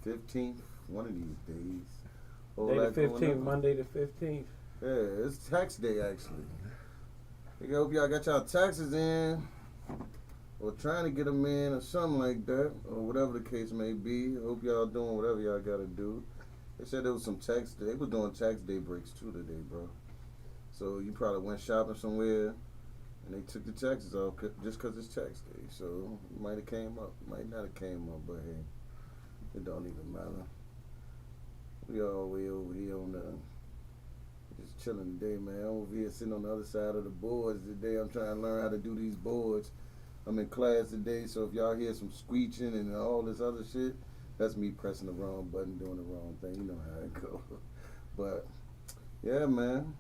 15th, one of these days. Day the 15th, Monday the 15th. Yeah, it's tax day actually. I hope y'all got y'all taxes in, or trying to get them in, or something like that, or whatever the case may be. I hope y'all doing whatever y'all gotta do. They said there was some tax. They was doing tax day breaks too today, bro. So you probably went shopping somewhere, and they took the taxes off just because it's tax day. So it might have came up, might not have came up, but hey, it don't even matter. We all way over here on the just chilling today, man. I'm over here sitting on the other side of the boards today. I'm trying to learn how to do these boards. I'm in class today, so if y'all hear some screeching and all this other shit, that's me pressing the wrong button, doing the wrong thing. You know how it goes. But yeah, man,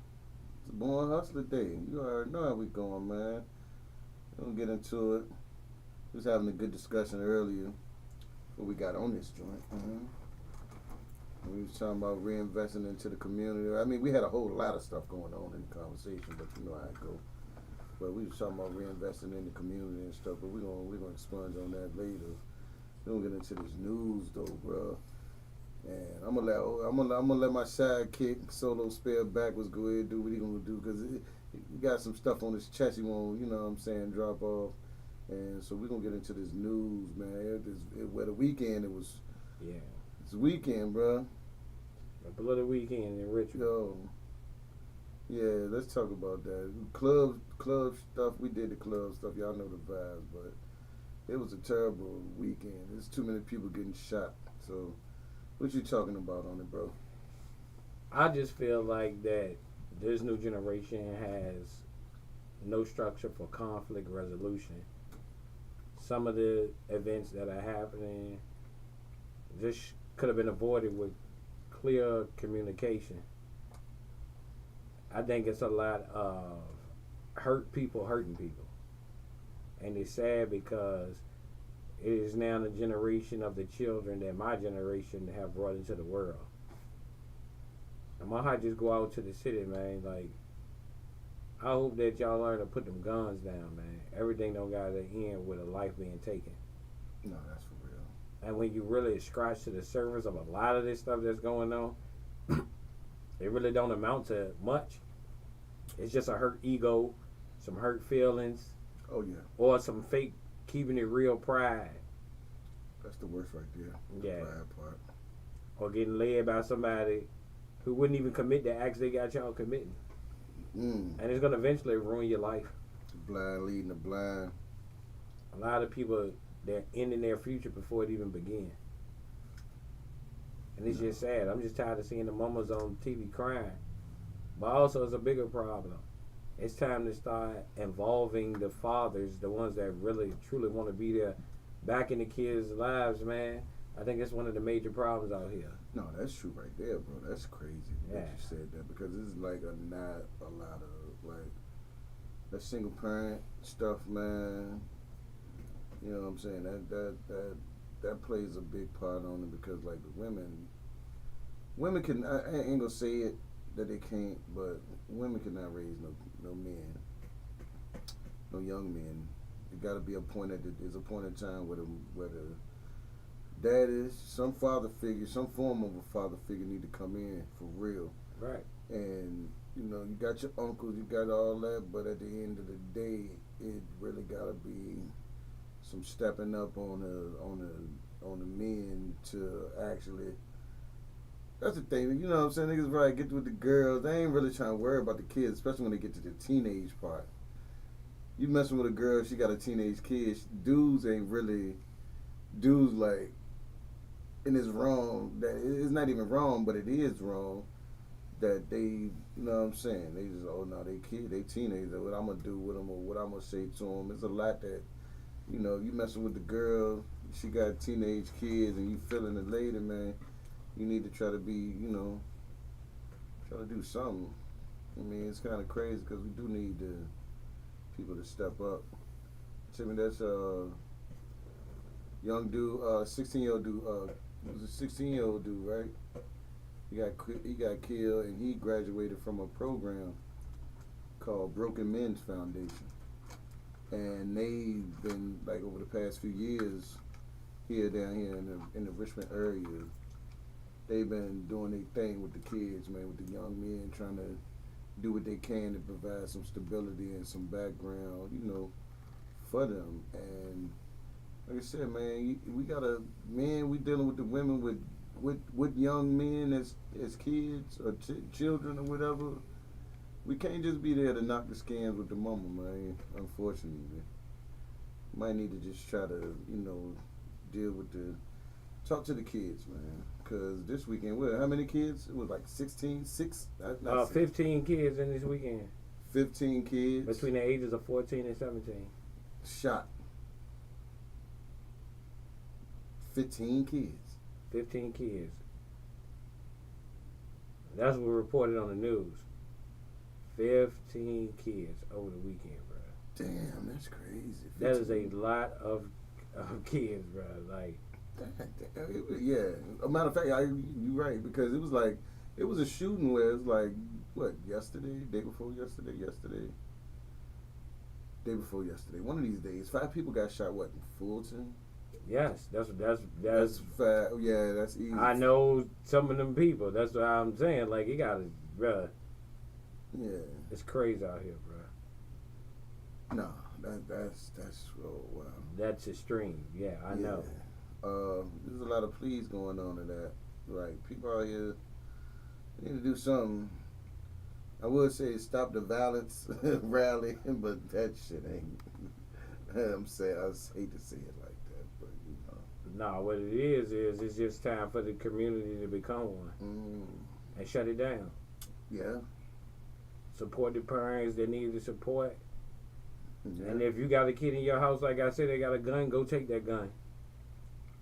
it's a Born Hustler Day. You already know how we going, man. We'll get into it. We was having a good discussion earlier before we got on this joint. We was talking about reinvesting into the community. I mean, we had a whole lot of stuff going on in the conversation, but you know how it go. But we was talking about reinvesting in the community and stuff. But we're gonna expunge on that later. We're gonna get into this news though, bro. And I'm gonna let my sidekick Solo spell backwards go ahead and do what he gonna do, because he got some stuff on his chest he want, you know what I'm saying, drop off. And so we're gonna get into this news, man. Where the weekend it was. Yeah. It's weekend, bro. A bloody weekend in Richmond. Yo, yeah, let's talk about that. Club stuff. We did the club stuff. Y'all know the vibes, but it was a terrible weekend. There's too many people getting shot. So, what you talking about on it, bro? I just feel like that this new generation has no structure for conflict resolution. Some of the events that are happening just could have been avoided with clear communication. I think it's a lot of hurt people hurting people. And it's sad because it is now the generation of the children that my generation have brought into the world. And my heart just go out to the city, man. Like, I hope that y'all learn to put them guns down, man. Everything don't gotta end with a life being taken. No, that's for real. And when you really scratch to the surface of a lot of this stuff that's going on, it really don't amount to much. It's just a hurt ego, some hurt feelings. Oh yeah. Or some fake keeping it real pride. That's the worst right there. Yeah. The pride part. Or getting led by somebody who wouldn't even commit the acts they got y'all committing. And it's gonna eventually ruin your life. The blind leading the blind. A lot of people, they're ending their future before it even begins. And it's just sad. I'm just tired of seeing the mamas on TV crying. But also, it's a bigger problem. It's time to start involving the fathers, the ones that really, truly want to be there, back in the kids' lives, man. I think it's one of the major problems out here. No, that's true right there, bro. That's crazy that you said that, because it's like not a lot of like that single parent stuff, man. You know what I'm saying? That plays a big part on it, because like the women can, I ain't gonna say it that they can't, but women cannot raise no men, no young men. It got to be a point at there's a point in time where the dad is some father figure, some form of a father figure need to come in for real. Right. And you know, you got your uncles, you got all that, but at the end of the day, it really got to be some stepping up on the men to actually. That's the thing, you know what I'm saying? Niggas probably get with the girls. They ain't really trying to worry about the kids, especially when they get to the teenage part. You messing with a girl, she got a teenage kid. Dudes ain't really. Dudes like, and it's wrong. That it's not even wrong, but it is wrong. That they, you know what I'm saying? They just, oh no, they kid, they teenagers. What I'm gonna do with them, or what I'm gonna say to them. It's a lot that, you know, you messing with the girl. She got teenage kids, and you feeling the lady, man. You need to try to be, you know, try to do something. I mean, it's kind of crazy because we do need people to step up. Timmy, that's young dude, 16-year-old dude. It was a 16-year-old dude, right? He got killed, and he graduated from a program called Broken Men's Foundation. And they've been, like, over the past few years, here down here in the Richmond area, they've been doing their thing with the kids, man, with the young men, trying to do what they can to provide some stability and some background, for them. And like I said, man, we gotta, man, we dealing with the women with young men as kids or children or whatever. We can't just be there to knock the scams with the mama, man. Unfortunately, might need to just try to, deal with talk to the kids, man. Cause this weekend, how many kids? It was like 16, 15 kids in this weekend. 15 kids between the ages of 14 and 17. Shot. 15 kids. 15 kids. That's what reported on the news. 15 kids over the weekend, bro. Damn, that's crazy. 15. That is a lot of kids, bro. Like, yeah. A matter of fact, you're right, because it was a shooting where it's like, what, yesterday, day before yesterday, day before yesterday. One of these days, 5 people got shot. What, in Fulton? Yes, that's fat. Yeah, that's easy. I know some of them people. That's what I'm saying. Like, you gotta, bro. Yeah. It's crazy out here, bro. No, that's oh wow. That's extreme. Yeah, I know. There's a lot of pleas going on in that. Like, people out here need to do something. I would say stop the violence rally, but that shit ain't. I'm saying, I hate to say it like that, but No, what it is it's just time for the community to become one and shut it down. Yeah. Support the parents that need the support. Yeah. And if you got a kid in your house, like I said, they got a gun, go take that gun.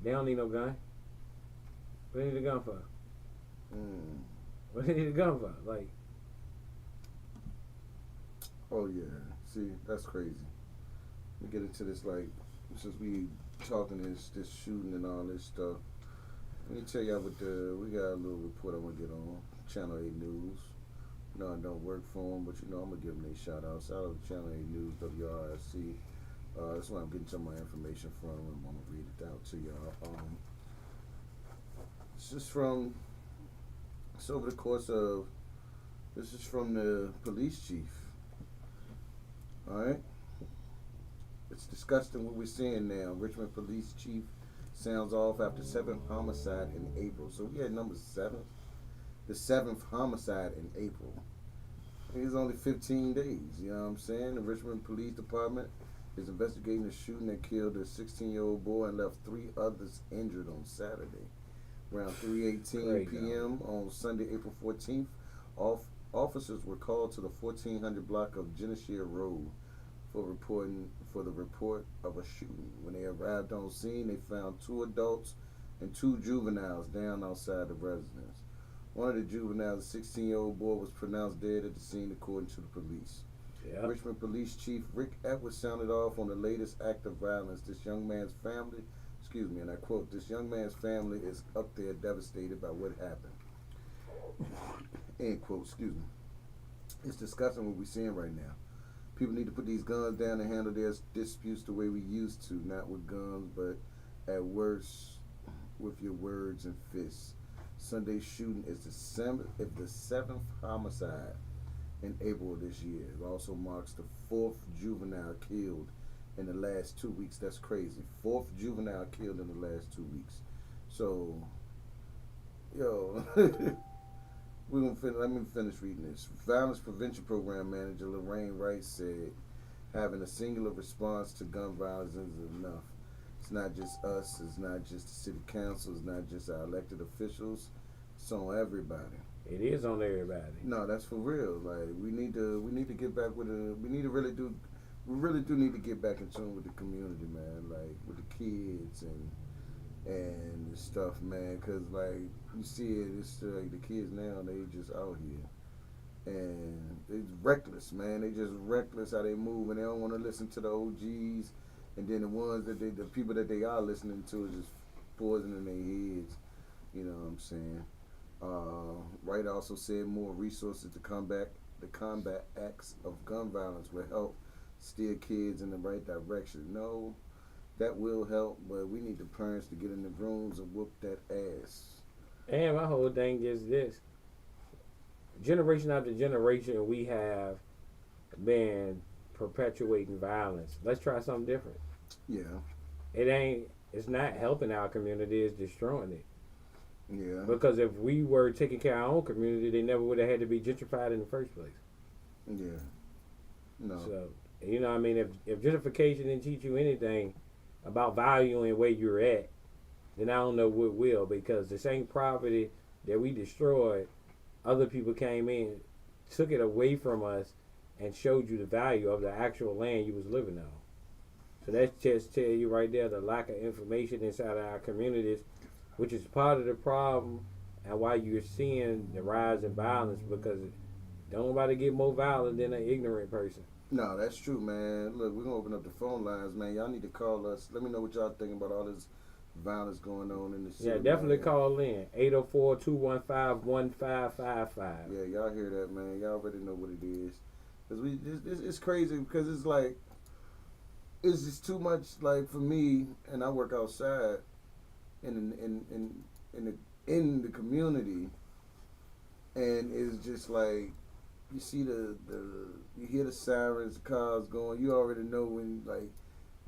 They don't need no gun. What do they need a gun for? What do they need a gun for? Like, oh yeah. See, that's crazy. We get into this, like, since we talking this shooting and all this stuff. Let me tell y'all we got a little report I'm gonna get on Channel 8 News. No, I don't work for them, but I'm gonna give them a shout out. Shout out to Channel 8 News, WRSC. That's where I'm getting some of my information from, and I'm gonna read it out to y'all. This is from. It's over the course of. This is from the police chief. All right. It's disgusting what we're seeing now. Richmond police chief sounds off after 7th homicide in April. So we had number 7. The 7th homicide in April. It was only 15 days, you know what I'm saying? The Richmond Police Department is investigating a shooting that killed a 16-year-old boy and left 3 others injured on Saturday. Around 3:18 p.m. on Sunday, April 14th, officers were called to the 1400 block of Genesee Road for the report of a shooting. When they arrived on scene, they found 2 adults and 2 juveniles down outside the residence. One of the juveniles, a 16-year-old boy, was pronounced dead at the scene, according to the police. Yeah. Richmond Police Chief Rick Edwards sounded off on the latest act of violence. This young man's family, and I quote, "This young man's family is up there devastated by what happened." End quote, It's disgusting what we're seeing right now. People need to put these guns down and handle their disputes the way we used to, not with guns, but at worst, with your words and fists. Sunday's shooting is the 7th homicide in April of this year. It also marks the 4th juvenile killed in the last 2 weeks. That's crazy. 4th juvenile killed in the last 2 weeks. So, let me finish reading this. Violence Prevention Program Manager Lorraine Wright said, having a singular response to gun violence is enough. It's not just us, it's not just the city council, it's not just our elected officials, it's on everybody. It is on everybody. No, that's for real. Like, we need to get back with we really do need to get back in tune with the community, man, like with the kids and stuff, man, because like you see it's like the kids now, they just out here and it's reckless, man. They just reckless how they move, and they don't want to listen to the OGs, and then the people that they are listening to is just poisoning their heads. You know what I'm saying? Wright also said more resources to combat acts of gun violence will help steer kids in the right direction. No, That will help, but we need the parents to get in the rooms and whoop that ass. And my whole thing is this: generation after generation, we have been perpetuating violence. Let's try something different. Yeah, It ain't. It's not helping our community. It's destroying it. yeah, Because if we were taking care of our own community, they never would have had to be gentrified in the first place. yeah. No, So, you know what I mean? If gentrification didn't teach you anything about valuing where you're at, then I don't know what will. Because the same property that we destroyed, other people came in, took it away from us, and showed you the value of the actual land you was living on. So that's just tell you right there the lack of information inside of our communities, which is part of the problem and why you're seeing the rise in violence because don't nobody get more violent than an ignorant person. no, that's true, man. Look, we're gonna open up the phone lines, man. Y'all need to call us. Let me know what y'all think about all this violence going on in the city. Yeah, definitely man. call in 804-215-1555. Yeah, y'all hear that, man? Y'all already know what it is. Cause it's crazy because it's like it's just too much. Like for me, and I work outside in the community, and it's just like you see the you hear the sirens, the cars going. You already know when like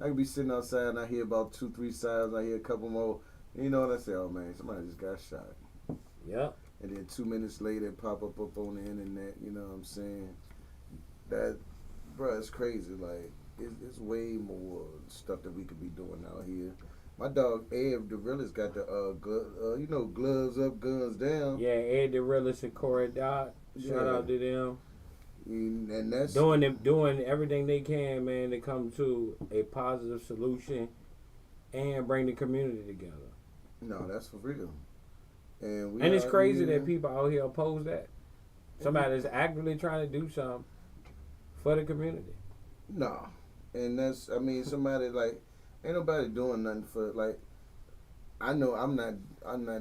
I could be sitting outside and I hear about 2-3 sirens. I hear a couple more. You know, and I say, oh man, somebody just got shot. Yep. And then 2 minutes later, it pop up on the internet. You know what I'm saying? That, bro, it's crazy. Like, it's way more stuff that we could be doing out here. My dog Ed, the realest, got the gloves up, guns down. Yeah, Ed the realist and Corey Dot. Shout Yeah. out to them. And that's Doing everything they can, man, to come to a positive solution and bring the community together. no, that's for real. And And it's out crazy here- that people out here oppose that. Somebody's actively trying to do something for the community. No, and that's somebody like ain't nobody doing nothing for like. I know I'm not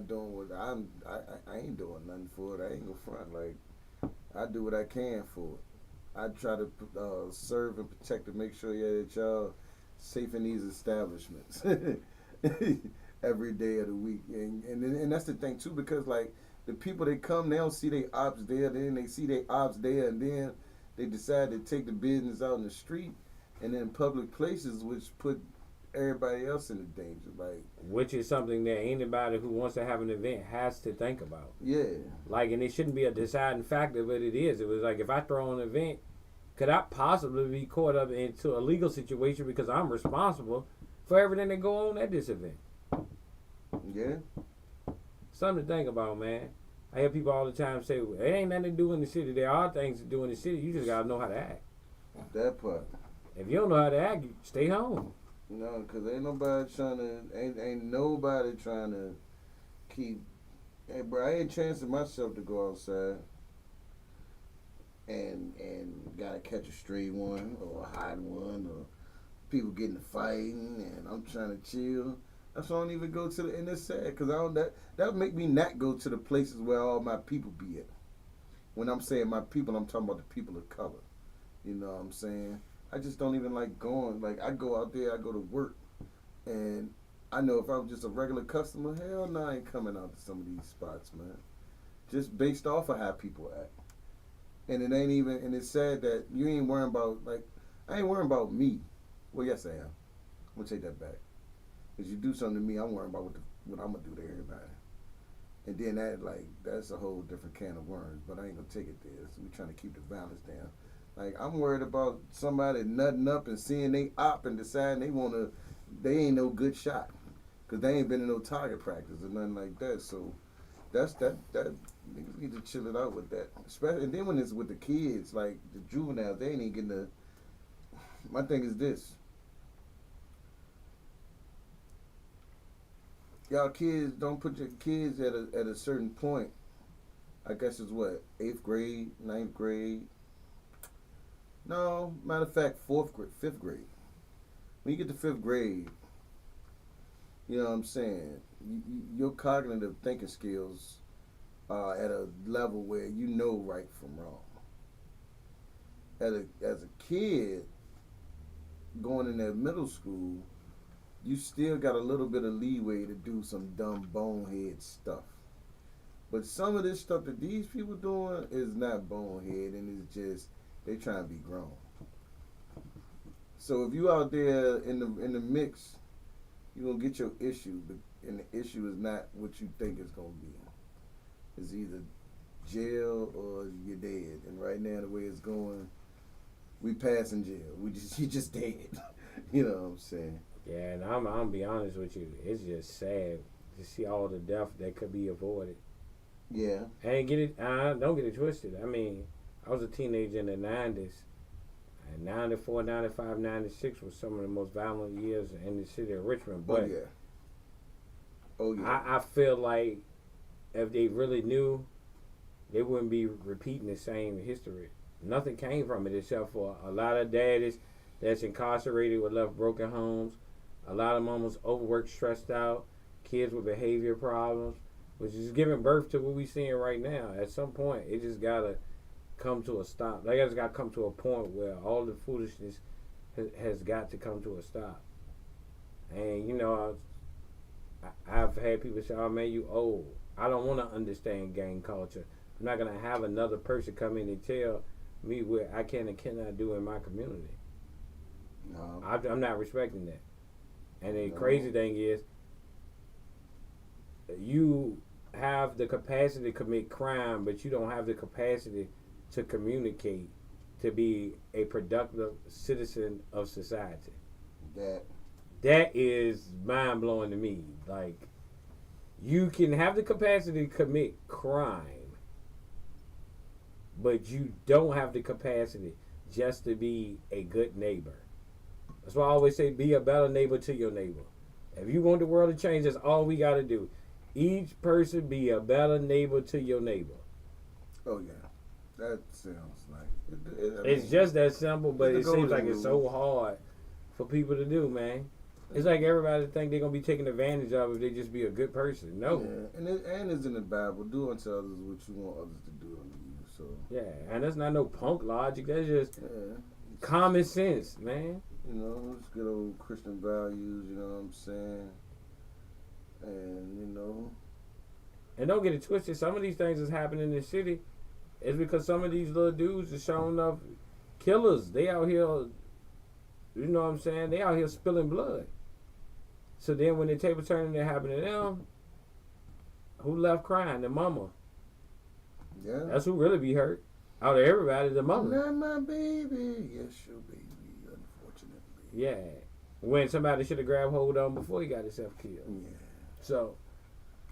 doing what I ain't doing nothing for it. I ain't gonna front like I do what I can for it. I try to serve and protect and make sure that y'all safe in these establishments every day of the week, and that's the thing too because like the people they come they don't see their ops there, then they see their ops there, and then they decide to take the business out in the street and in public places, which put everybody else in danger. Like, Which is something that anybody who wants to have an event has to think about. yeah, Like, and it shouldn't be a deciding factor, but it is. It was like, if I throw an event, could I possibly be caught up into a legal situation because I'm responsible for everything that go on at this event? yeah, Something to think about, man. I hear people all the time say, well, it ain't nothing to do in the city. There are things to do in the city. You just got to know how to act. that part. If you don't know how to act, you stay home. No, cause ain't nobody trying to keep. Hey, bro, I ain't chancing myself to go outside and gotta catch a stray one or a hot one or people getting to fighting and I'm trying to chill. That's why I don't even go to the. And it's sad, cause I don't that would make me not go to the places where all my people be at. When I'm saying my people, I'm talking about the people of color. You know what I'm saying? I just don't even like going. Like I go out there, I go to work, and I know if I was just a regular customer, hell no, I ain't coming out to some of these spots, man. Just based off of how people act, and it ain't even. And it's sad that you ain't worrying about like I ain't worrying about me. Well, yes I am. I'm gonna take that back. Cause you do something to me, I'm worrying about what I'm gonna do to everybody. And then that's a whole different can of worms. But I ain't gonna take it there. So we trying to keep the violence down. Like I'm worried about somebody nutting up and seeing they op and deciding they ain't no good shot, cause they ain't been in no target practice or nothing like that. So that niggas need to chill it out with that. Especially and then when it's with the kids, like the juveniles, they ain't even getting the. My thing is this. Y'all kids don't put your kids at a certain point. I guess it's what 8th grade, 9th grade. No, matter of fact, 5th grade. When you get to 5th grade, you know what I'm saying. Your cognitive thinking skills are at a level where you know right from wrong. As a kid, going in that middle school, you still got a little bit of leeway to do some dumb bonehead stuff. But some of this stuff that these people doing is not bonehead, and it's just they trying to be grown. So if you out there in the mix, you gonna get your issue, but and the issue is not what you think it's gonna be. It's either jail or you're dead. And right now the way it's going, we passing jail. You just dead. You know what I'm saying? Yeah, and I'm gonna be honest with you. It's just sad to see all the death that could be avoided. Yeah. And don't get it twisted. I mean, I was a teenager in the 90s. And 94, 95, 96 was some of the most violent years in the city of Richmond. But Oh yeah. I feel like if they really knew, they wouldn't be repeating the same history. Nothing came from it except for a lot of daddies that's incarcerated with left broken homes, a lot of mamas overworked, stressed out, kids with behavior problems, which is giving birth to what we're seeing right now. At some point, it just gotta come to a stop. They just got to come to a point where all the foolishness has got to come to a stop. And, you know, I've had people say, oh, man, you old. I don't want to understand gang culture. I'm not going to have another person come in and tell me what I can and cannot do in my community. No. I'm not respecting that. And the No. crazy thing is, you have the capacity to commit crime, but you don't have the capacity to communicate, to be a productive citizen of society. That is mind blowing to me. Like, you can have the capacity to commit crime, but you don't have the capacity just to be a good neighbor. That's why I always say, be a better neighbor to your neighbor. If you want the world to change, that's all we got to do. Each person be a better neighbor to your neighbor. Oh yeah. That sounds like it's just that simple, but it seems like it's so hard for people to do, man. It's like everybody think they're gonna be taken advantage of if they just be a good person. No. Yeah. And it's in the Bible. Do unto others what you want others to do unto you. So yeah, and that's not no punk logic. That's just common sense, man. You know, it's good old Christian values. You know what I'm saying? And you know. And don't get it twisted. Some of these things that's happening in the city. It's because some of these little dudes are showing up killers. They out here, you know what I'm saying? They out here spilling blood. So then when the table turning that happened to them, who left crying? The mama. Yeah. That's who really be hurt. Out of everybody, the mother. Not my baby. Yes, your baby, unfortunately. Yeah. When somebody should have grabbed hold of him before he got himself killed. Yeah. So,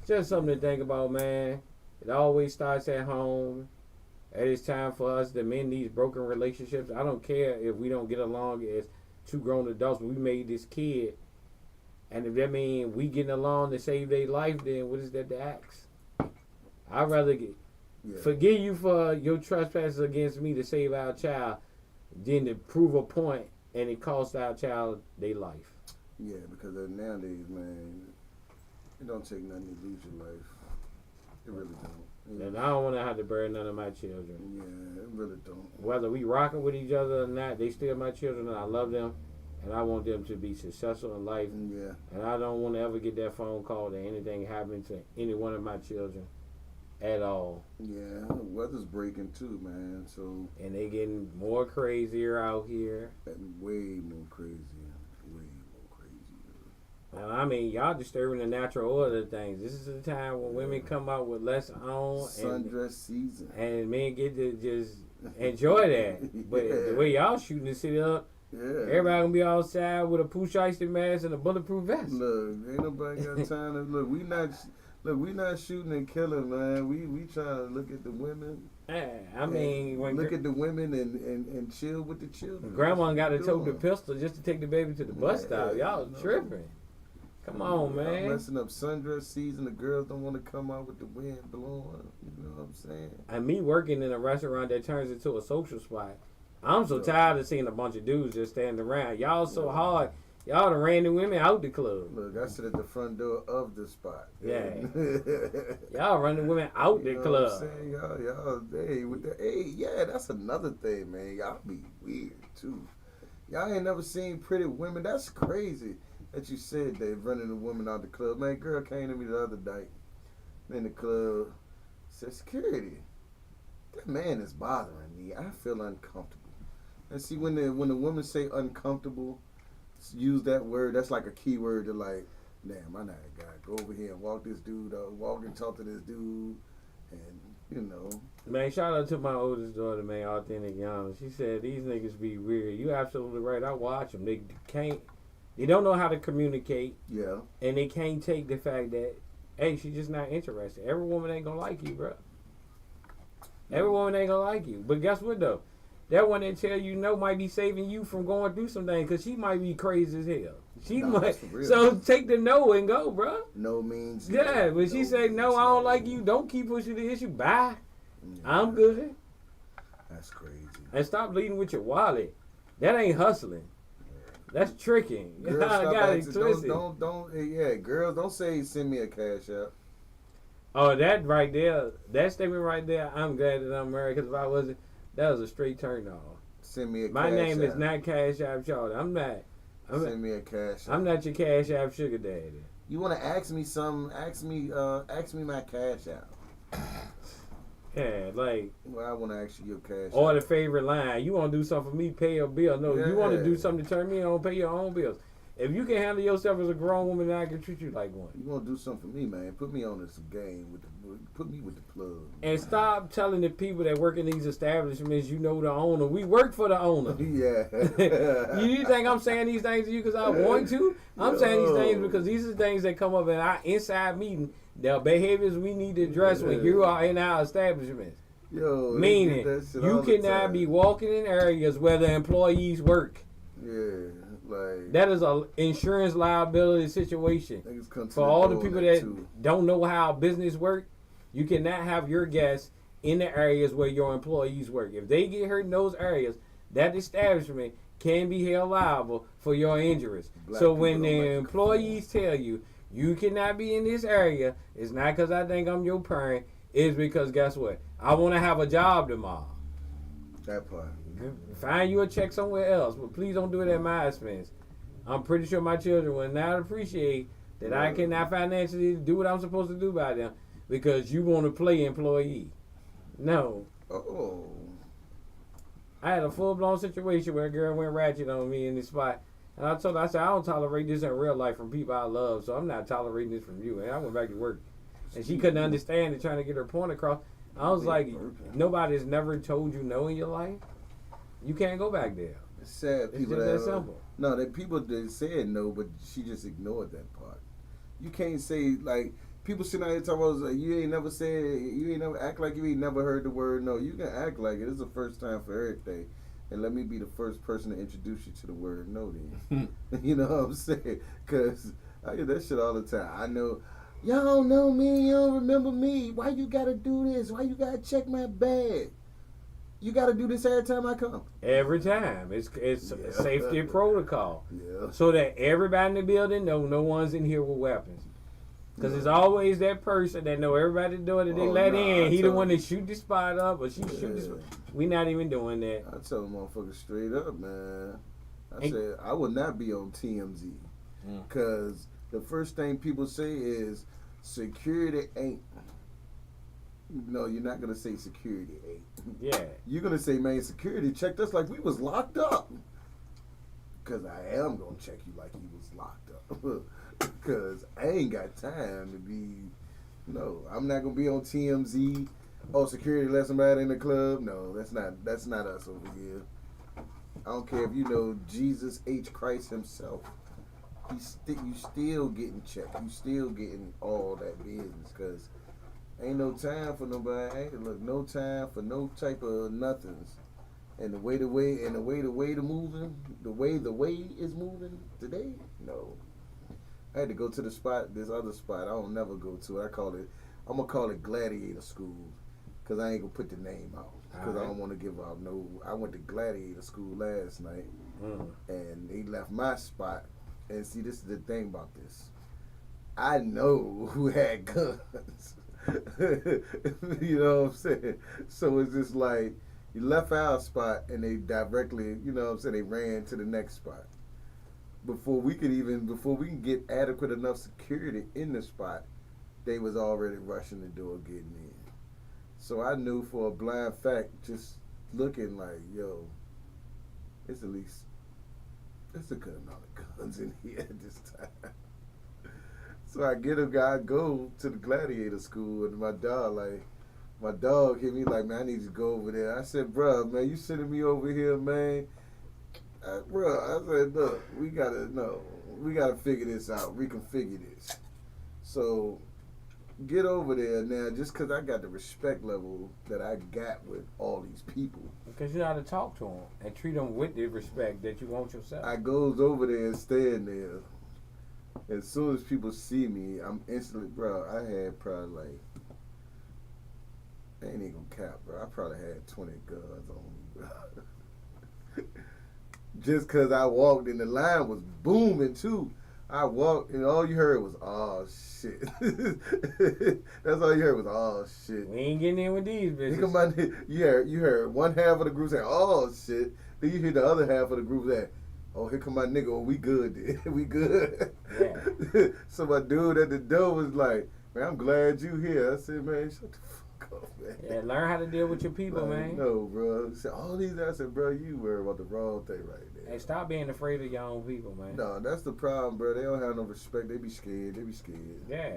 just something to think about, man. It always starts at home. It is time for us to mend these broken relationships. I don't care if we don't get along as two grown adults. We made this kid. And if that means we getting along to save their life, then what is that to ask? I'd rather forgive you for your trespasses against me to save our child than to prove a point and it cost our child their life. Yeah, because nowadays, man, it don't take nothing to lose your life. It really don't. And I don't want to have to bury none of my children. Yeah, it really don't. Whether we rocking with each other or not, they still my children and I love them. And I want them to be successful in life. Yeah. And I don't want to ever get that phone call that anything happened to any one of my children at all. Yeah, the weather's breaking too, man. So. And they getting more crazier out here. And way more crazier. Way more crazier. And I mean, y'all disturbing the natural order of things. This is the time when women come out with less on. Sundress season. And men get to just enjoy that. But the way y'all shooting the city up, everybody gonna be outside with a pooch icy mask and a bulletproof vest. Look, ain't nobody got time to look. We not shooting and killing, man. We trying to look at the women. I mean, when look at the women and chill with the children. Grandma got to tote the pistol just to take the baby to the bus stop. Y'all tripping. Come on, man. Messing up sundress season. The girls don't want to come out with the wind blowing. You know what I'm saying? And me working in a restaurant that turns into a social spot. I'm so tired of seeing a bunch of dudes just standing around. Y'all so hard. Y'all done ran the women out the club. Look, I sit at the front door of the spot. Yeah. Y'all run the women out the club. What I'm saying? Y'all, hey, with the yeah, that's another thing, man. Y'all be weird tall ain't never seen pretty women. That's crazy. that you said, Dave, running a woman out the club. Man, girl came to me the other night in the club. Said, security, that man is bothering me. I feel uncomfortable. And see, when the women say uncomfortable, use that word. That's like a key word to like, damn, I'm not a guy. Go over here and walk this dude up. Walk and talk to this dude. And, you know. Man, shout out to my oldest daughter, man, Authentic Young. She said, these niggas be weird. You absolutely right. I watch them. They don't know how to communicate. Yeah. And they can't take the fact that, hey, she's just not interested. Every woman ain't gonna like you, bro. Every woman ain't gonna like you. But guess what, though? That one that tell you no might be saving you from going through some things because she might be crazy as hell. She might. So take the no and go, bro. No means yeah. No. When she say no, I don't like you. Don't keep pushing the issue. Bye. Yeah. I'm good. That's crazy. And stop leading with your wallet. That ain't hustling. That's tricking. Girls, I got it twisted. Yeah, girls, don't say send me a cash app. Oh, that right there, that statement right there. I'm glad that I'm married because if I wasn't, that was a straight turn off. Send me a My cash name app. is not Cash App Charlie. Send me a cash app. I'm not your Cash App sugar daddy. You want to ask me something? Ask me my cash app. Yeah, like. Well, I want to ask you your cash app. Or the favorite line. You want to do something for me, pay your bill. No, yeah. You want to do something to turn me on, pay your own bills. If you can handle yourself as a grown woman, then I can treat you like one. You want to do something for me, man? Put me on this game put me with the plug. And stop telling the people that work in these establishments, you know the owner. We work for the owner. Yeah. You think I'm saying these things to you because I want to? I'm saying these things because these are things that come up in our inside meeting. The behaviors we need to address when you are in our establishments. Yo, meaning, you cannot be walking in areas where the employees work. Yeah. Like, that is an insurance liability situation. For all the people that don't know how business work, you cannot have your guests in the areas where your employees work. If they get hurt in those areas, that establishment can be held liable for your injuries. So when the employees tell you, you cannot be in this area, it's not because I think I'm your parent. It's because, guess what? I want to have a job tomorrow. That part. Find you a check somewhere else, but please don't do it at my expense. I'm pretty sure my children will not appreciate that I cannot financially do what I'm supposed to do by them because you want to play employee. No. Oh. I had a full-blown situation where a girl went ratchet on me in this spot. And I told her, I said, I don't tolerate this in real life from people I love, so I'm not tolerating this from you. And I went back to work. And she couldn't understand it, trying to get her point across. I was like, nobody's never told you no in your life. You can't go back there. It's sad. People it's just that simple. No, that people that said no, but she just ignored that part. You can't say, like, people sitting out here talking about, like, you ain't never act like you ain't never heard the word no. You can act like it. It's the first time for everything. And let me be the first person to introduce you to the word no then. You know what I'm saying? Because I get that shit all the time. I know, y'all don't know me, you don't remember me. Why you got to do this? Why you got to check my bag? You got to do this every time I come. Every time. It's a safety protocol. Yeah. So that everybody in the building know no one's in here with weapons. Because it's always that person that know everybody doing it. They let in. He the one that shoot the spot up or she shoot the spot. We not even doing that. I tell motherfuckers straight up, man. I said, I would not be on TMZ. Because the first thing people say is, security ain't. No, you're not going to say security ain't. Yeah. You're going to say, man, security checked us like we was locked up. Because I am going to check you like you was locked up. Because I ain't got time to be, no, I'm not going to be on TMZ. Oh, security let somebody in the club. No, that's not us over here. I don't care if you know Jesus H. Christ himself. You still getting checked. You still getting all that business because ain't no time for nobody. Ain't look no time for no type of nothings. And the way is moving today. No, I had to go to the spot. This other spot I don't never go to. I'm gonna call it Gladiator School because I ain't gonna put the name out because I don't want to give out no. I went to Gladiator School last night and they left my spot. And see, this is the thing about this. I know who had guns. You know what I'm saying? So it's just like, you left our spot and they directly, you know what I'm saying, they ran to the next spot. before we can get adequate enough security in the spot, they was already rushing the door getting in. So I knew for a blind fact, just looking like, yo, it's a good amount of guns in here at this time. So I go to the gladiator school, and my dog hit me like, man, I need to go over there. I said, bro, man, you sending me over here, man? Bro, I said, look, we gotta figure this out, reconfigure this. So get over there now, just because I got the respect level that I got with all these people. Because you know how to talk to them and treat them with the respect that you want yourself. I goes over there and stand there. As soon as people see me, I'm instantly, bro, I had probably like, I ain't even gonna cap, bro. I probably had 20 guns on me, bro. Just because I walked and the line was booming too. I walked and all you heard was, oh shit. That's all you heard was, oh shit. We ain't getting in with these bitches. You heard one half of the group saying, oh shit. Then you hear the other half of the group saying, oh, here come my nigga. Oh, we good, dude. We good. Yeah. So my dude at the door was like, man, I'm glad you here. I said, man, shut the fuck up, man. Yeah, learn how to deal with your people, man. No, bro. He said, all these, I said, bro, you worry about the wrong thing right there. Hey, stop being afraid of your own people, man. No, that's the problem, bro. They don't have no respect. They be scared. Yeah.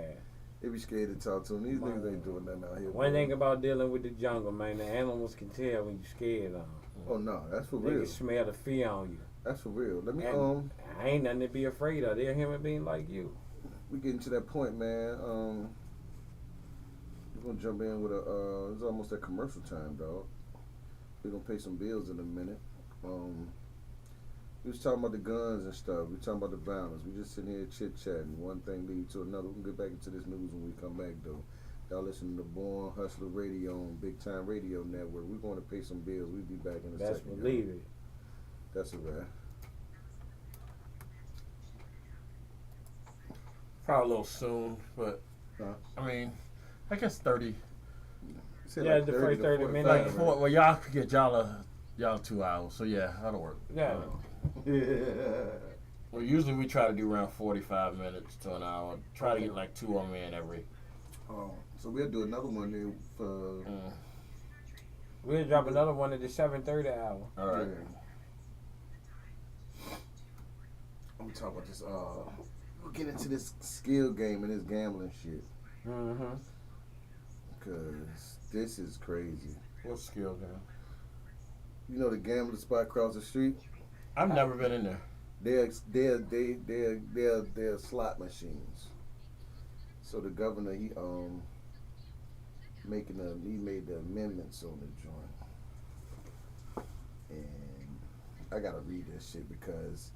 They be scared to talk to them. These niggas ain't doing nothing out here. One thing about dealing with the jungle, man, the animals can tell when you're scared of them. Oh, no, that's for They real. can smell the fear on you. That's for real. Let me, And I ain't nothing to be afraid of. They're a human being like you. We getting to that point, man. We're gonna jump in with it's almost that commercial time, dog. We're gonna pay some bills in a minute. We was talking about the guns and stuff. We talking about the violence. We just sitting here chit-chatting. One thing leads to another. We can get back into this news when we come back, though. Y'all listening to Born Hustler Radio on Big Time Radio Network. We're going to pay some bills. We'll be back in a Best second. believe it. That's a wrap. Probably a little soon, but Huh? I mean, I guess 30. Yeah, the first 30 45 minutes. Like, well, y'all could get y'all 2 hours, so yeah, that'll work. Yeah. Well, usually we try to do around 45 minutes to an hour. Try to get like 2 of them in every. So we'll do another one then for. We'll drop another one at the 7:30 hour. All right. I'm talking about this. We'll get into this skill game and this gambling shit. Mm-hmm. Cause this is crazy. What skill game? You know the gambling spot across the street? I've never been in there. They're slot machines. So the governor he made the amendments on the joint, and I gotta read this shit because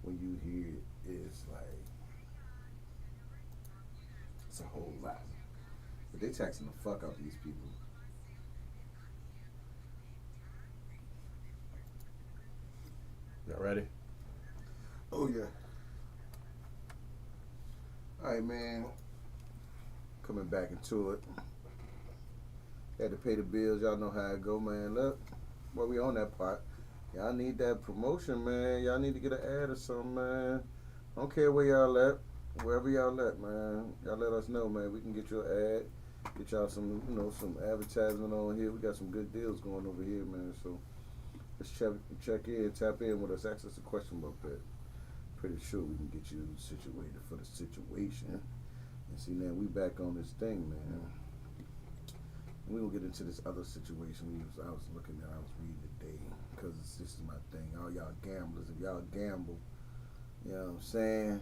when you hear it, it's like it's a whole lot. But they taxing the fuck out these people. Y'all ready? Oh yeah. All right, man. Coming back into it. Had to pay the bills. Y'all know how it go, man. Look, well, we on that part. Y'all need that promotion, man. Y'all need to get an ad or something, man. I don't care where y'all at. Wherever y'all at, man. Y'all let us know, man. We can get you an ad. Get y'all some, some advertisement on here. We got some good deals going over here, man. So let's check in, tap in with us. Ask us a question about that. Pretty sure we can get you situated for the situation. And see, now we back on this thing, man. We gonna get into this other situation I was reading today, because this is my thing. All y'all gamblers, if y'all gamble, you know what I'm saying?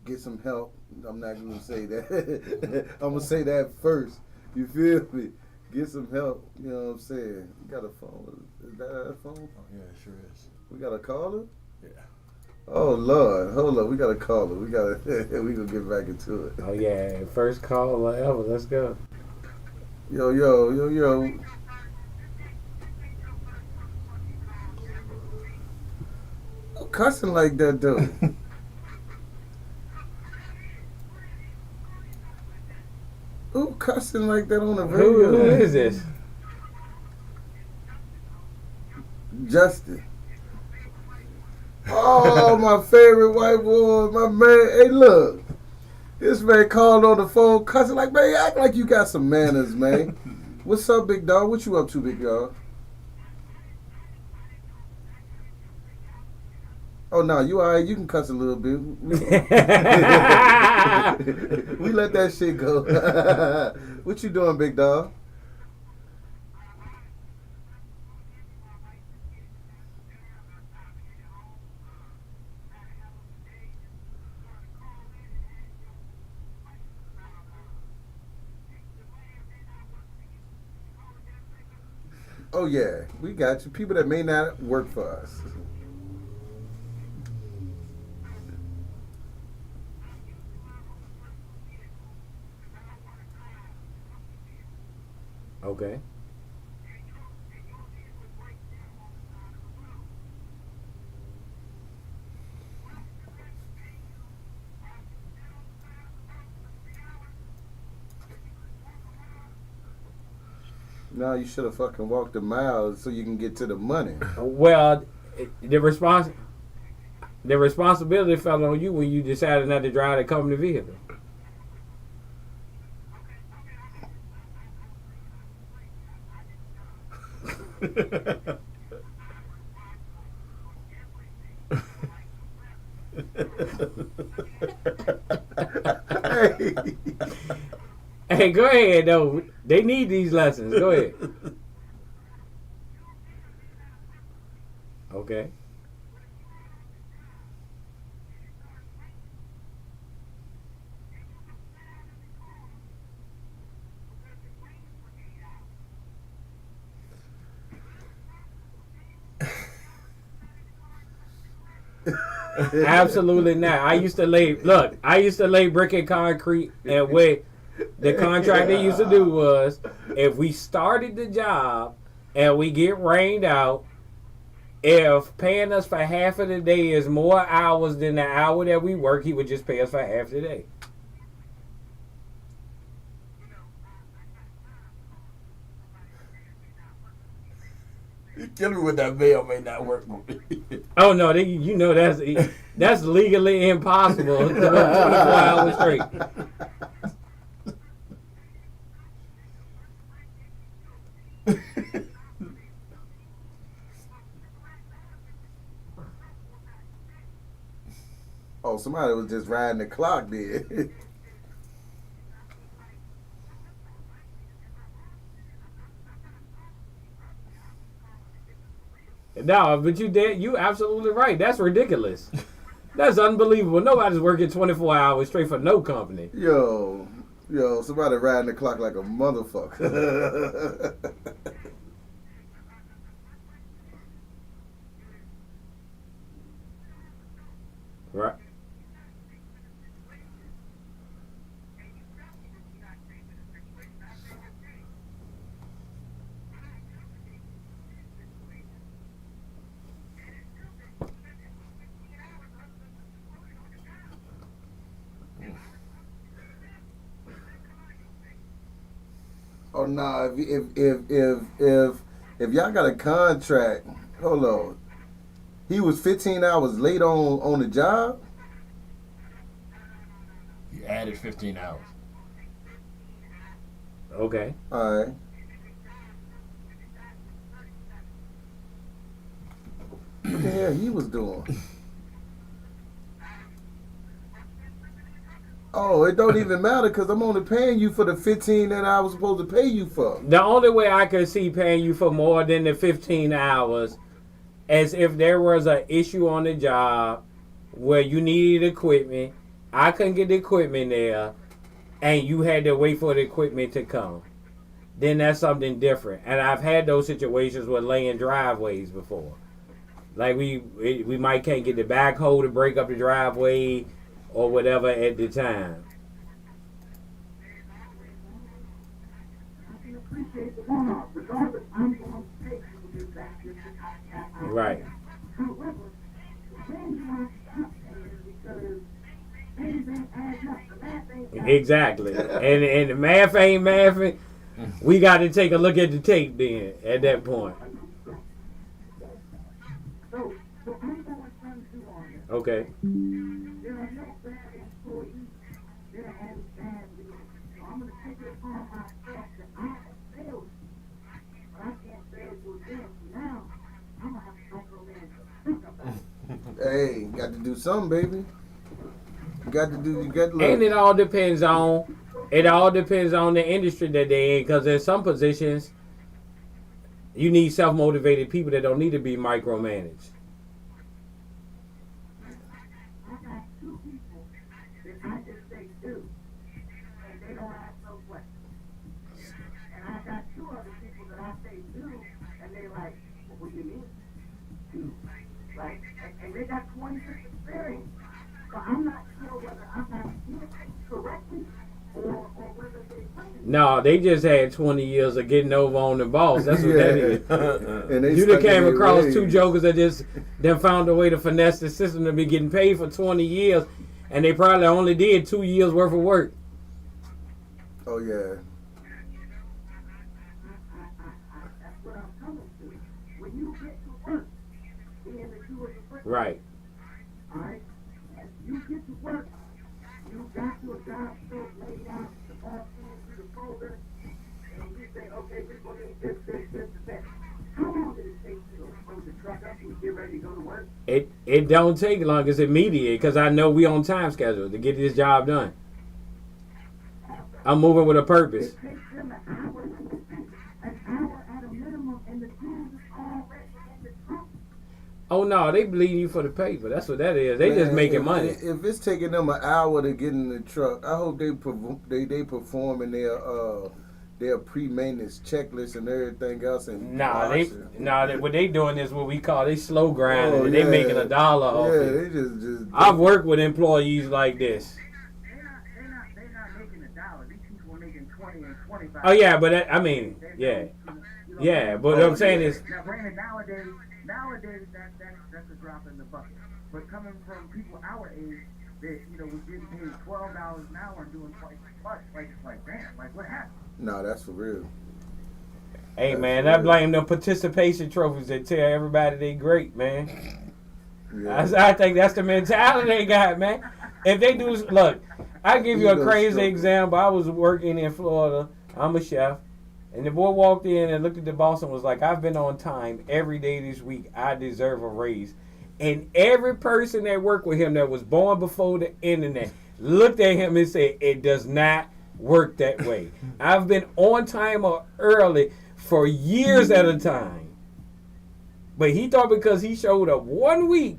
Get some help. I'm not gonna say that. I'm gonna say that first. You feel me? Get some help. You know what I'm saying? You got a phone? Is that a phone? Oh yeah, it sure is. We got a caller? Yeah. Oh Lord, hold up, we got a caller. We gonna get back into it. Oh yeah, first call ever. Let's go. Yo. Who cussing like that though? Who cussing like that on the radio? Who is this? Justin. Oh, my favorite white boy, my man. Hey, look. This man called on the phone cussing like, man, act like you got some manners, man. What's up, big dog? What you up to, big dog? Oh, no, you all right. You can cuss a little bit. We let that shit go. What you doing, big dog? Oh, yeah. We got you. People that may not work for us. Okay. No, you should have fucking walked a mile so you can get to the money. Well, the responsibility fell on you when you decided not to drive the company vehicle. Hey. Hey, go ahead though. They need these lessons. Go ahead. Okay. Absolutely not. I used to lay brick and concrete, and what the contractor used to do was, if we started the job and we get rained out, if paying us for half of the day is more hours than the hour that we work, he would just pay us for half the day. You kill me with that may or may not work. Oh no, that's legally impossible to work 24 hours straight. Oh, somebody was just riding the clock there. No, but you absolutely right. That's ridiculous. That's unbelievable. Nobody's working 24 hours straight for no company. Yo, somebody riding the clock like a motherfucker. Right. Oh no! If y'all got a contract, hold on. He was 15 hours late on the job. You added 15 hours. Okay. All right. What the hell he was doing? Oh, it don't even matter because I'm only paying you for the 15 that I was supposed to pay you for. The only way I could see paying you for more than the 15 hours is if there was an issue on the job where you needed equipment, I couldn't get the equipment there, and you had to wait for the equipment to come. Then that's something different. And I've had those situations with laying driveways before. Like we might can't get the backhoe to break up the driveway or whatever at the time. Right. Exactly. And the math ain't mathing. We got to take a look at the tape then at that point. Okay. There are no bad employees. There are only bad leaders. So I'm going to take it upon myself that I have failed. But I can't fail to them. Now, I'm going to have to micromanage. Hey, got to do something, baby. You got to do. You got to look. And it all depends on the industry that they're in, because in some positions you need self-motivated people that don't need to be micromanaged. I got two people that I just say do, and they don't ask no questions. And I got two other people that I say do, and they like, well, what do you mean? Do. Right? And they got 26 experience. So I'm not sure whether I'm not doing it correctly or whether they No, they just had 20 years of getting over on the boss. That's what that is. And they You done stuck in came their across ways. two jokers that just then found a way to finesse the system to be getting paid for 20 years, and they probably only did 2 years worth of work. Oh yeah. that's what I'm coming to. When you get to work, being that you was a brick, Right. all right? As you get to work, you got your job scope laid out, the boss sends you the folder, and you say, okay, we're going to do this, and that. How long did it take you to load the truck up and get ready to go to work? It don't take long. It's immediate, because I know we on time schedule to get this job done. I'm moving with a purpose. It takes them an hour at a minimum, and the tools is already in the truck. Oh no, they bleeding you for the paper. That's what that is. They just Man, making if- money. If it's taking them an hour to get in the truck, I hope they performing their pre-maintenance checklist and everything else. And What they doing is what we call they slow grinding. Oh, and they yeah. making $1 off Yeah, it. they just. I've worked with employees like this. They're not making $1. These people are making 20 and 25. Oh yeah, but yeah. Yeah, but what I'm saying is, Now, granted, nowadays that's a drop in the bucket. But coming from people our age that was getting paid $12 an hour and doing twice as much, like it's like damn, like what happened? No, that's for real. hey That's man, real. I blame the participation trophies that tell everybody they great, man. Yeah. I think that's the mentality they got, man. If they do, look, I give you a Ego crazy struggle. example. I was working in Florida. I'm a chef. And the boy walked in and looked at the boss and was like, I've been on time every day this week. I deserve a raise. And every person that worked with him that was born before the internet looked at him and said, it does not work that way. I've been on time or early for years at a time. But he thought because he showed up 1 week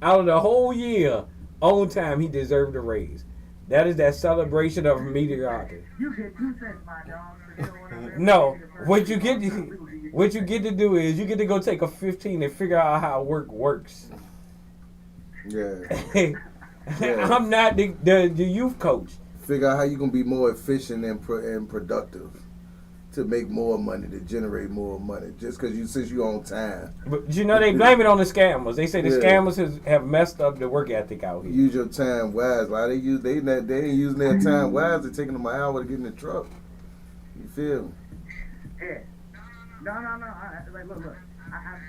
out of the whole year on time, he deserved a raise. That is that celebration of mediocrity. You get 2 cents, my dog. So you don't wanna No, what you get to do is you get to go take a 15 and figure out how work works. Yeah. I'm not the youth coach. Figure out how you gonna be more efficient and productive to make more money, to generate more money. Just because since you on time, But you know they blame it on the scammers. They say the Yeah. scammers have messed up the work ethic out here. use your time wise. Like they ain't using their time wise. They're taking them an hour to get in the truck. You feel me? Yeah. No. Look.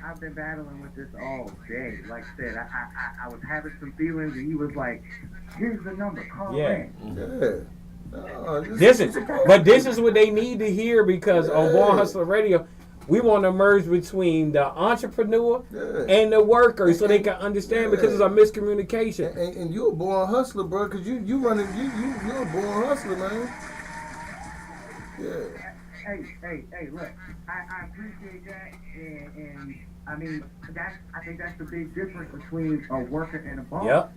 I've been battling with this all day. Like I said, I was having some feelings, and he was like, "Here's the number. Call Yeah. in." Yeah. No, This is what they need to hear, because on Born Hustler Radio, we want to merge between the entrepreneur Yeah. and the worker so they can understand, because it's a miscommunication. And you're a born hustler, bro, because you're a born hustler, man. Yeah. Hey, look, I appreciate that, and I mean, I think that's the big difference between a worker and a boss. Yep.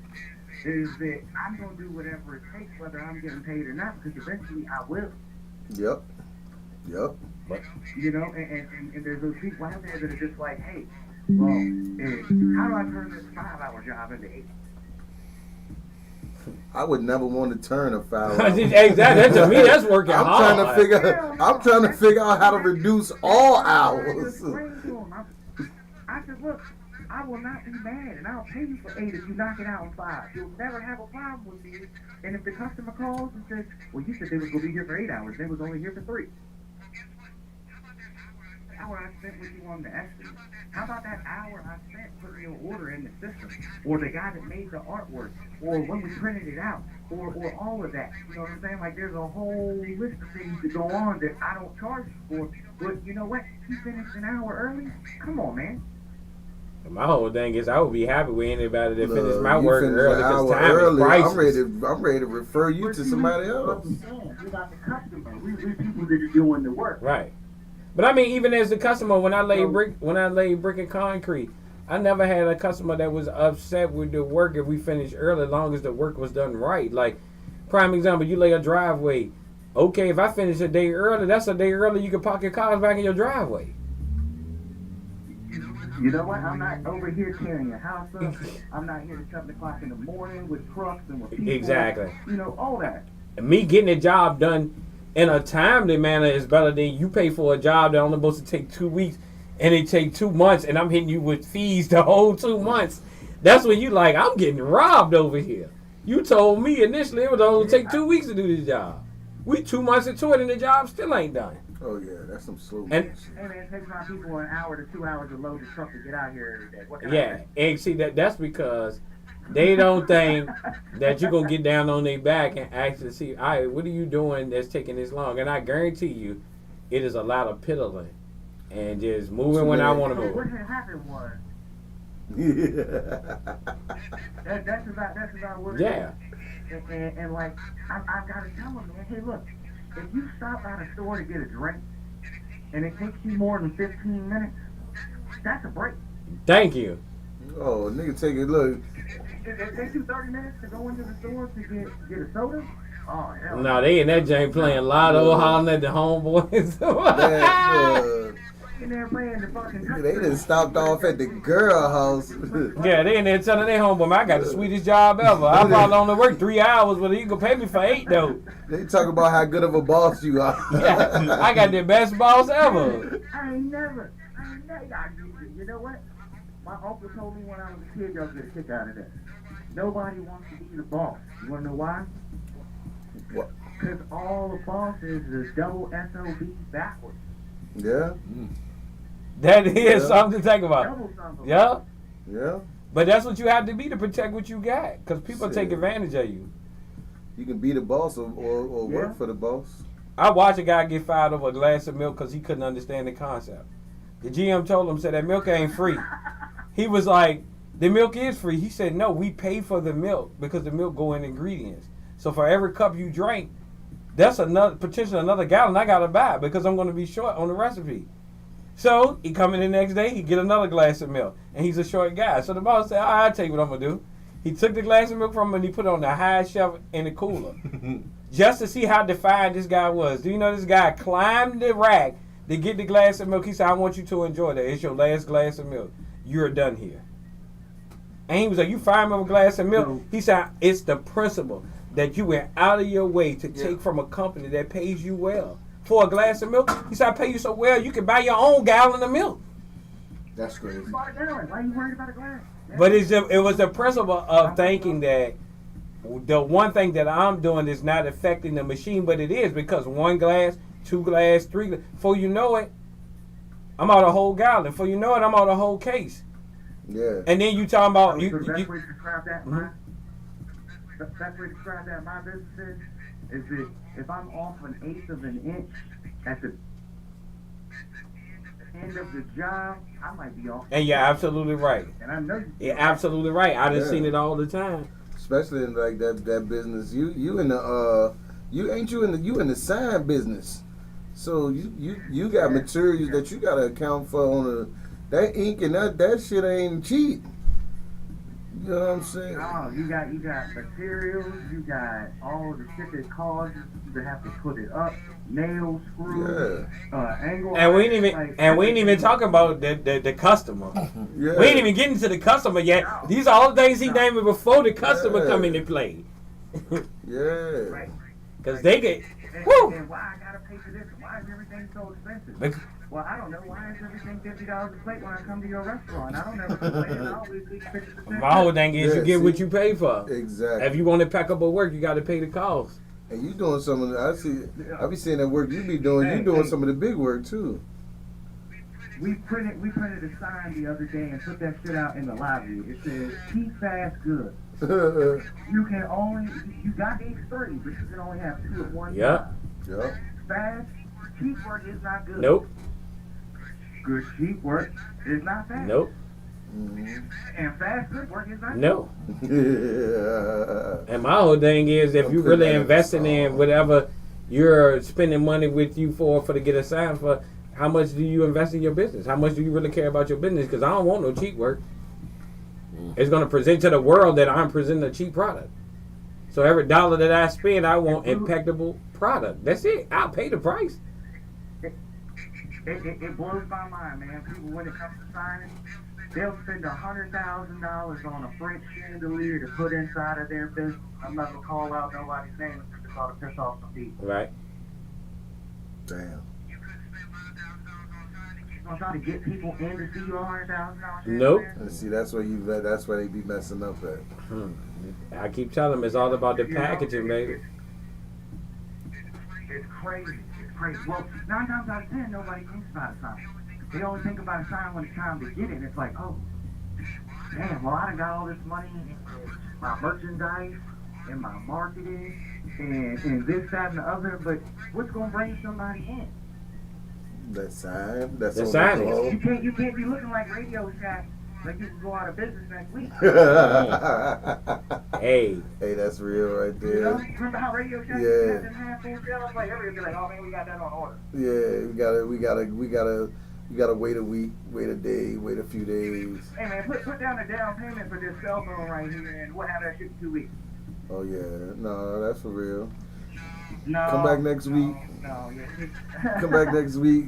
Is that I'm gonna do whatever it takes, whether I'm getting paid or not, because eventually I will. Yep. And there's those people out there that are just like, hey, well, how do I turn this 5-hour job into 8? I would never want to turn a 5 hour. Exactly. To me, that's working I'm hard. trying to figure out how to reduce all I hours. explained to him. I said, look, I will not be mad, and I'll pay you for 8 if you knock it out in 5. You'll never have a problem with me. And if the customer calls and says, well, you said they was going to be here for 8 hours, they was only here for 3. hour I spent with you on the estimate? How about that hour I spent putting your order in the system? Or the guy that made the artwork? Or when we printed it out? Or all of that. You know what I'm saying? Like, there's a whole list of things that go on that I don't charge you for. But you know what? You finished an hour early? Come on, man. My whole thing is I would be happy with anybody that Look, finished my you work finish early an because hour time early, is priceless. I'm ready to refer you to somebody else. We got the customer. We people that are doing the work. Right. But I mean, even as the customer, when I laid brick and concrete, I never had a customer that was upset with the work if we finished early, as long as the work was done right. Like, prime example, you lay a driveway. Okay, if I finish a day early, that's a day early you can park your cars back in your driveway. You know what? I'm not over here tearing your house up. I'm not here at 7 o'clock in the morning with trucks and with people. Exactly. You know, all that. And me getting the job done in a timely manner is better than you pay for a job that only supposed to take 2 weeks and it take 2 months and I'm hitting you with fees the whole 2 months. That's when you like, I'm getting robbed over here. You told me initially it would only take 2 weeks to do this job. We 2 months into it and the job still ain't done. Oh yeah, that's some slow. And Hey man, it takes my people an hour to 2 hours to load the truck to get out here every day. What can I yeah, say? and see that's because they don't think that you're gonna get down on their back and actually see, all right, what are you doing that's taking this long? And I guarantee you, it is a lot of piddling and just moving when I want to So what move. had happened was Yeah. that's about what it Yeah. is. And like I've got to tell them, man, hey look, if you stop at a store to get a drink and it takes you more than 15 minutes, that's a break. Thank you. Oh, nigga, take it. Look, If it takes you 30 minutes to go into the store to get a soda, oh hell No, they in that jank playing Lotto, hollering at the homeboys. that, in there playing the fucking they done stopped off at the girl house. Yeah, they in there telling their homeboy, man, I got the sweetest job ever. I probably only work 3 hours, but you can pay me for 8 though. They talk about how good of a boss you are. Yeah, I got the best boss ever. I ain't never, you know what? My uncle told me when I was a kid, y'all get a kick out of that. Nobody wants to be the boss. You want to know why? What? Because all the bosses is double SOB backwards. Yeah, That is Yeah. something to think about. Double something. Yeah, yeah. but that's what you have to be to protect what you got, because people Shit. take advantage of you. You can be the boss or Yeah. work for the boss. I watched a guy get fired over a glass of milk because he couldn't understand the concept. The GM told him, said that milk ain't free. He was like, the milk is free. He said, no, we pay for the milk because the milk go in ingredients. So for every cup you drink, that's potentially another gallon I gotta buy because I'm gonna be short on the recipe. So he come in the next day, he get another glass of milk, and he's a short guy. So the boss said, all right, I'll tell you what I'm gonna do. He took the glass of milk from him and he put it on the high shelf in the cooler, just to see how defiant this guy was. Do you know this guy climbed the rack to get the glass of milk? He said, I want you to enjoy that. It's your last glass of milk. You're done here. And he was like, you find me with a glass of milk? He said, it's the principle that you went out of your way to take from a company that pays you well. For a glass of milk, he said, I pay you so well, you can buy your own gallon of milk. That's crazy. Bought a gallon. Why are you worried about a glass? But it was the principle of thinking that the one thing that I'm doing is not affecting the machine, but it is, because 1 glass, 2 glass, 3 glass, before you know it, I'm out a whole gallon. Before you know it, I'm out a whole case. Yeah. And then you talking about The best way to describe that, Mhm. the best way to describe that in my business is that if I'm off an eighth of an inch at the end of the job, I might be off. And you're absolutely right. And I know You're absolutely right. I done Yeah. seen it all the time. Especially in like that business. You in the you in the sign business. So you got materials that you gotta account for on that ink and that shit ain't cheap. You know what I'm saying? Oh, you got materials, you got all the shit that causes you to have to put it up, nails, screws, angle. And we ain't even talking about the customer. Yeah. We ain't even getting to the customer yet. These are all the things he named before the customer come into play. Yeah. Right. Cause they get And, woo. and why I gotta pay for this? Why is everything so expensive? Bec- Well, I don't know. Why is everything $50 a plate when I come to your restaurant? I don't ever complain. I always leave 50%. My whole thing is Yeah, you get see? what you pay for. Exactly. If you want impeccable work, you got to pay the cost. And you doing some of the, I be seeing that work you be doing. You doing some of the big work too. We printed a sign the other day and put that shit out in the lobby. It says, "Cheap, fast, good." You can only, you got these three, but you can only have two at one Yep. time. Yep. Fast, cheap work is not good. Nope. Good cheap work is not fast. Nope. Mhm. And fast good work is not No. Yeah. And my whole thing is, if Don't you put really that in investing the in song. whatever you're spending money with you for to get a sign for, how much do you invest in your business? How much do you really care about your business? Because I don't want no cheap work. It's going to present to the world that I'm presenting a cheap product. So every dollar that I spend, I want impeccable product. That's it. I'll pay the price. It blows my mind, man. People, when it comes to signing, they'll spend $100,000 on a French chandelier to put inside of their business. I'm not gonna call out nobody's name because I'll piss off some people. Right. Damn. I'm trying to get people in to see you $100,000. Nope. And see, that's where that's where they be messing up at. I keep telling them it's all about the packaging, baby. It's crazy. It's crazy. Well, 9 times out of 10, nobody thinks about a sign. They only think about a sign when it's time to get it. And it's like, oh, damn, well, I done got all this money in my merchandise and my marketing and this, that, and the other. But what's going to bring somebody in? That sign. That's The on sign the is- You can't be looking like Radio Shack like you can go out of business next week. Hey. Hey, that's real right You know? there. Remember how Radio Shack Yeah. had them half full shelves? Like everybody be like, oh man, we got that on order. Yeah, we gotta wait a week, wait a day, wait a few days. Hey man, put down the down payment for this cell phone right here, and we'll have that shit in 2 weeks. Oh yeah, no, that's for real. No. Come back next week. No, yeah. Come back next week.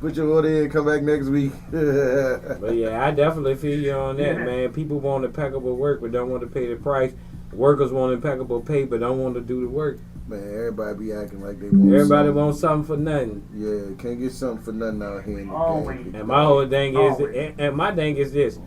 Put your order in. Come back next week. But yeah, I definitely feel you on that, Yeah. man. People want impeccable work but don't want to pay the price. Workers want impeccable pay but don't want to do the work. Man, everybody be acting like they want Everybody something. wants something for nothing. Yeah, can't get something for nothing out here in the Always. game. And my whole thing is, Always. and my thing is this: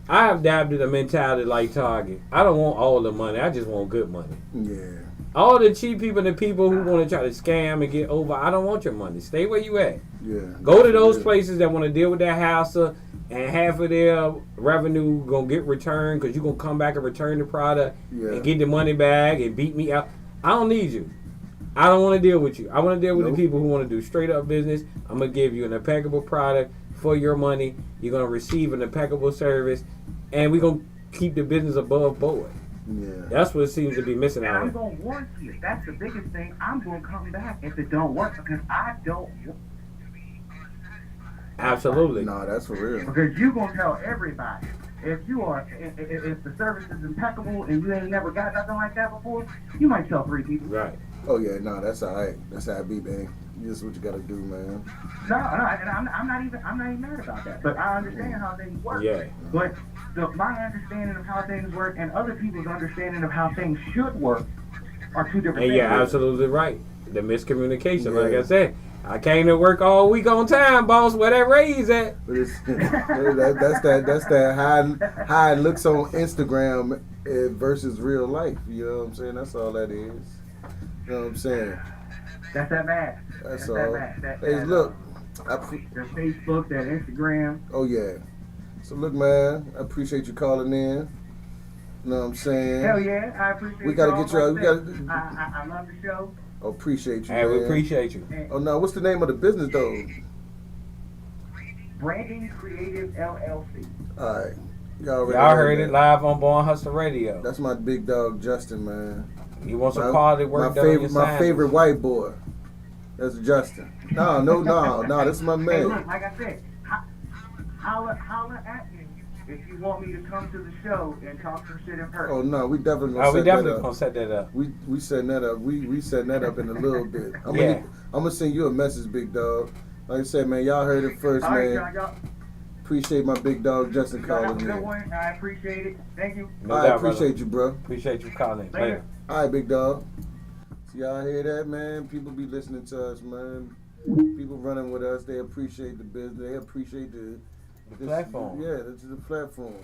I have adapted a mentality like Target. I don't want all the money. I just want good money. Yeah. All the cheap people and the people who want to try to scam and get over, I don't want your money. Stay where you at. Yeah. Go to those Yeah. places that want to deal with that house, and half of their revenue gonna get returned because you're gonna come back and return the product Yeah. and get the money back and beat me out. I don't need you. I don't want to deal with you. I want to deal with Nope. the people who want to do straight up business. I'm gonna give you an impeccable product for your money. You're gonna receive an impeccable service, and we're gonna keep the business above board. Yeah. That's what seems to be missing And out I'm here. gonna warn you. That's the biggest thing. I'm gonna come back if it don't work because I don't. Absolutely. No, that's for real. Because you gonna tell everybody if the service is impeccable and you ain't never got nothing like that before, you might tell 3 people. Right. Oh yeah, no, that's alright. That's how it be, man. This is what you gotta do, man. No, and I'm not even mad about that. But I understand how things work. Yeah. But my understanding of how things work and other people's understanding of how things should work are 2 different And things. you're absolutely right. The miscommunication, like Yeah. I said. I came to work all week on time, boss. Where that raise at? But it's, that's that how it looks on Instagram versus real life. You know what I'm saying? That's all that is. You know what I'm saying? That's that bad. That's that all. bad. Hey, look. That Facebook, that Instagram. Oh yeah. So look, man. I appreciate you calling in. You know what I'm saying? Hell yeah, I appreciate We gotta y'all. get you out. We Like gotta. I love the show. Oh, appreciate you, Hey, we man. appreciate you. Oh no, what's the name of the business though? Branding Creative LLC. All right. Y'all Y'all heard that. it live on Born Hustla Radio. That's my big dog Justin, man. You want some quality work done on your my sign? favorite white boy. That's Justin. No, this is my Hey, man. look, like I said, holla at me if you want me to come to the show and talk some shit in person. Oh no, we definitely gonna Oh, we set definitely that up. gonna set that up. We setting that up. We setting that up in a little bit. Yeah. I'm gonna send you a message, big dog. Like I said, man, y'all heard it first, All right, man. y'all Appreciate my big dog Justin have a calling good in. one. I appreciate it. Thank you. No I doubt, appreciate brother. you, bro. Appreciate you calling. Later. Later. All right, big dog. So y'all hear that, man? People be listening to us, man. People running with us. They appreciate the business. They appreciate The platform. Yeah, this is the platform.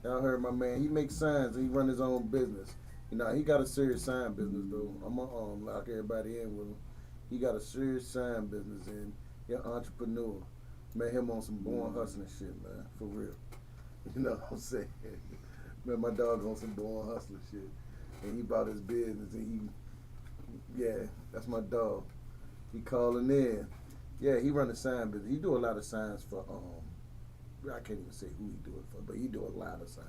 Y'all heard my man. He makes signs and he run his own business. You know, he got a serious sign business though. I'm gonna lock everybody in with him. He got a serious sign business and he's an entrepreneur. Met him on some born hustling shit, man. For real. You know what I'm saying? Met my dog on some born hustling shit. And he bought his business and yeah, that's my dog. He calling in. Yeah, he run a sign business. He do a lot of signs for I can't even say who he do it for, but he do a lot of signs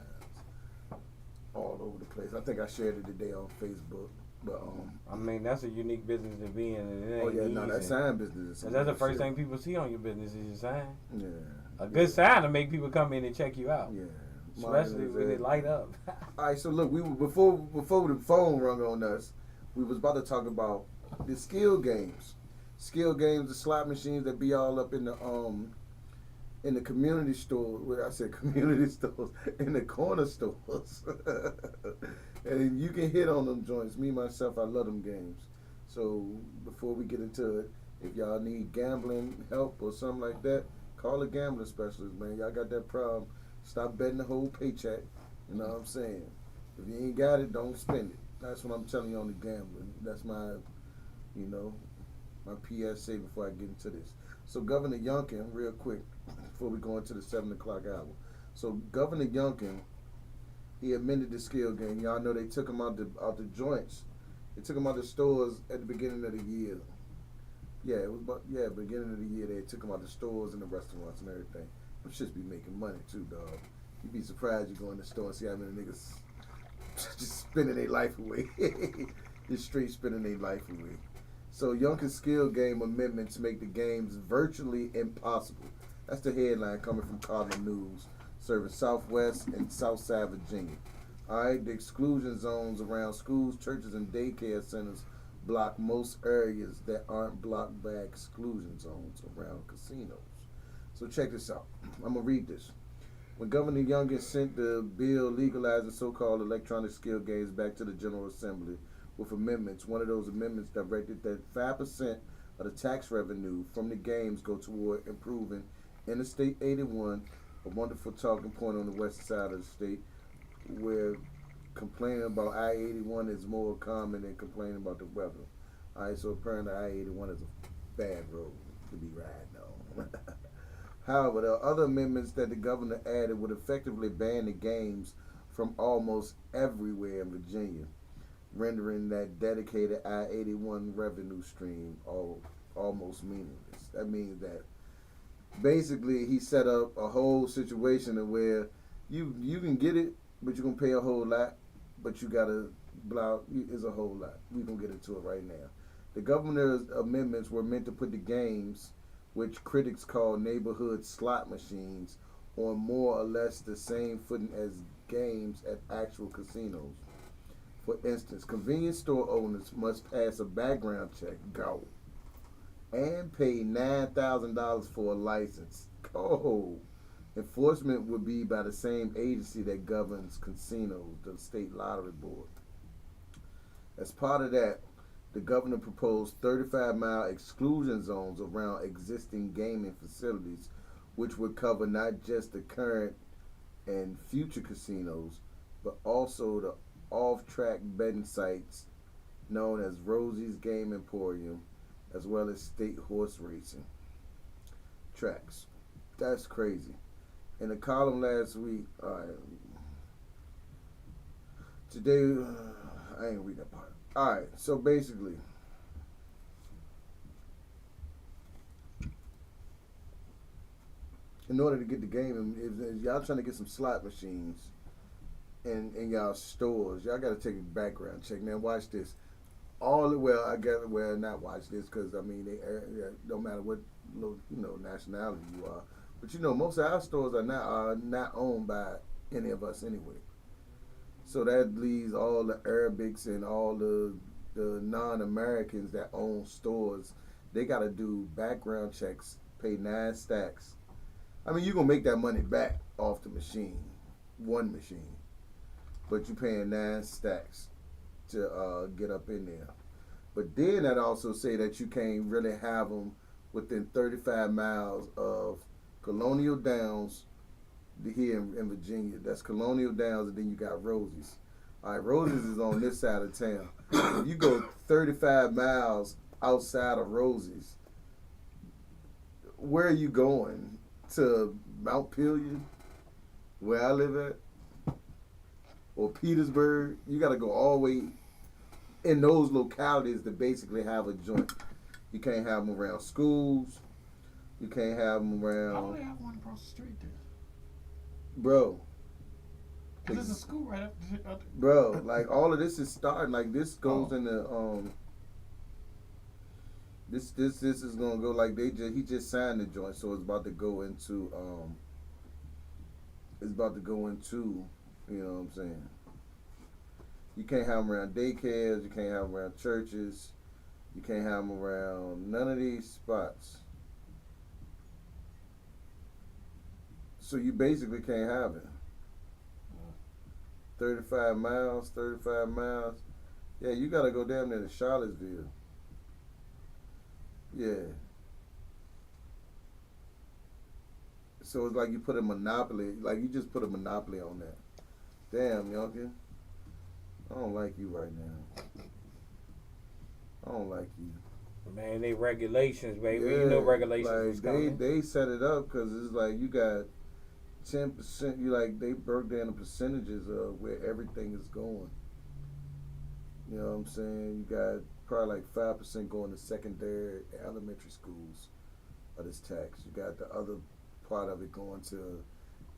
all over the place. I think I shared it today on Facebook. But I mean, that's a unique business to be in. And it ain't oh yeah, easy. no, that sign business is. And that's the first shit. thing people see on your business is your sign. Yeah. A good sign to make people come in and check you out. Yeah. Especially when they light up. All right, so look, we were before the phone rung on us. We was about to talk about the skill games, the slot machines that be all up in the community stores. Well, I said community stores, in the corner stores, and you can hit on them joints. Me myself, I love them games. So before we get into it, if y'all need gambling help or something like that, call a gambling specialist, man. Y'all got that problem. Stop betting the whole paycheck. You know what I'm saying? If you ain't got it, don't spend it. That's what I'm telling you on the gambling. That's my, my PSA before I get into this. So Governor Youngkin, real quick, before we go into the 7 o'clock hour. So Governor Youngkin, he amended the skill game. Y'all know they took him out the joints. They took him out the stores at the beginning of the year. Yeah, it was beginning of the year they took him out the stores and the restaurants and everything. Them shits be making money too, dog. You'd be surprised you go in the store and see how many niggas just spending their life away. Just straight spending their life away. So Youngkin's skill game amendments make the games virtually impossible. That's the headline coming from Cardinal News, serving Southwest and Southside Virginia. All right, the exclusion zones around schools, churches, and daycare centers block most areas that aren't blocked by exclusion zones around casinos. So check this out. I'm going to read this. When Governor Youngkin sent the bill legalizing so-called electronic skill games back to the General Assembly with amendments, one of those amendments directed that 5% of the tax revenue from the games go toward improving Interstate 81, a wonderful talking point on the west side of the state, where complaining about I-81 is more common than complaining about the weather. All right, so apparently I-81 is a bad road to be riding on. However, there are other amendments that the governor added would effectively ban the games from almost everywhere in Virginia, rendering that dedicated I-81 revenue stream almost meaningless. That means that basically he set up a whole situation where you can get it, but you're going to pay a whole lot, but you got to block. It's a whole lot. We're going to get into it right now. The governor's amendments were meant to put the games, which critics call neighborhood slot machines, on more or less the same footing as games at actual casinos. For instance, convenience store owners must pass a background check, and pay $9,000 for a license. Enforcement would be by the same agency that governs casinos, the State Lottery Board. As part of that, the governor proposed 35-mile exclusion zones around existing gaming facilities, which would cover not just the current and future casinos, but also the off-track betting sites known as Rosie's Game Emporium, as well as state horse racing tracks. That's crazy. In the column last week, today, I ain't read that part. Alright, so basically, in order to get the game, if y'all trying to get some slot machines in y'all stores, y'all got to take a background check. Now, watch this. Not watch this, because I mean, they don't matter what nationality you are, but most of our stores are not owned by any of us anyway. So that leaves all the Arabics and all the non-Americans that own stores. They got to do background checks, pay 9 stacks. I mean, you're going to make that money back off the machine, one machine. But you're paying 9 stacks to get up in there. But then that also say that you can't really have them within 35 miles of Colonial Downs, here in Virginia. That's Colonial Downs, and then you got Rosie's. All right, Rosie's is on this side of town. If you go 35 miles outside of Rosie's, where are you going? To Mount Pelion, where I live at, or Petersburg? You got to go all the way in those localities to basically have a joint. You can't have them around schools. You can't have them around. I only have one across the street there. Bro. Cause there's a school right up. Bro, like all of this is starting. Like this goes into This is gonna go like he just signed the joint, so it's about to go into you know what I'm saying. You can't have them around daycares. You can't have them around churches. You can't have them around none of these spots. So you basically can't have it. 35 miles. Yeah, you gotta go down there to Charlottesville. Yeah. So it's like you put a monopoly, like you just put a monopoly on that. Damn, Youngkin. I don't like you right now. I don't like you. Man, they regulations, baby. Yeah, You know regulations like is coming. they set it up because it's like you got 10%. You like they broke down the percentages of where everything is going. You know what I'm saying? You got probably like 5% going to secondary elementary schools of this tax. You got the other part of it going to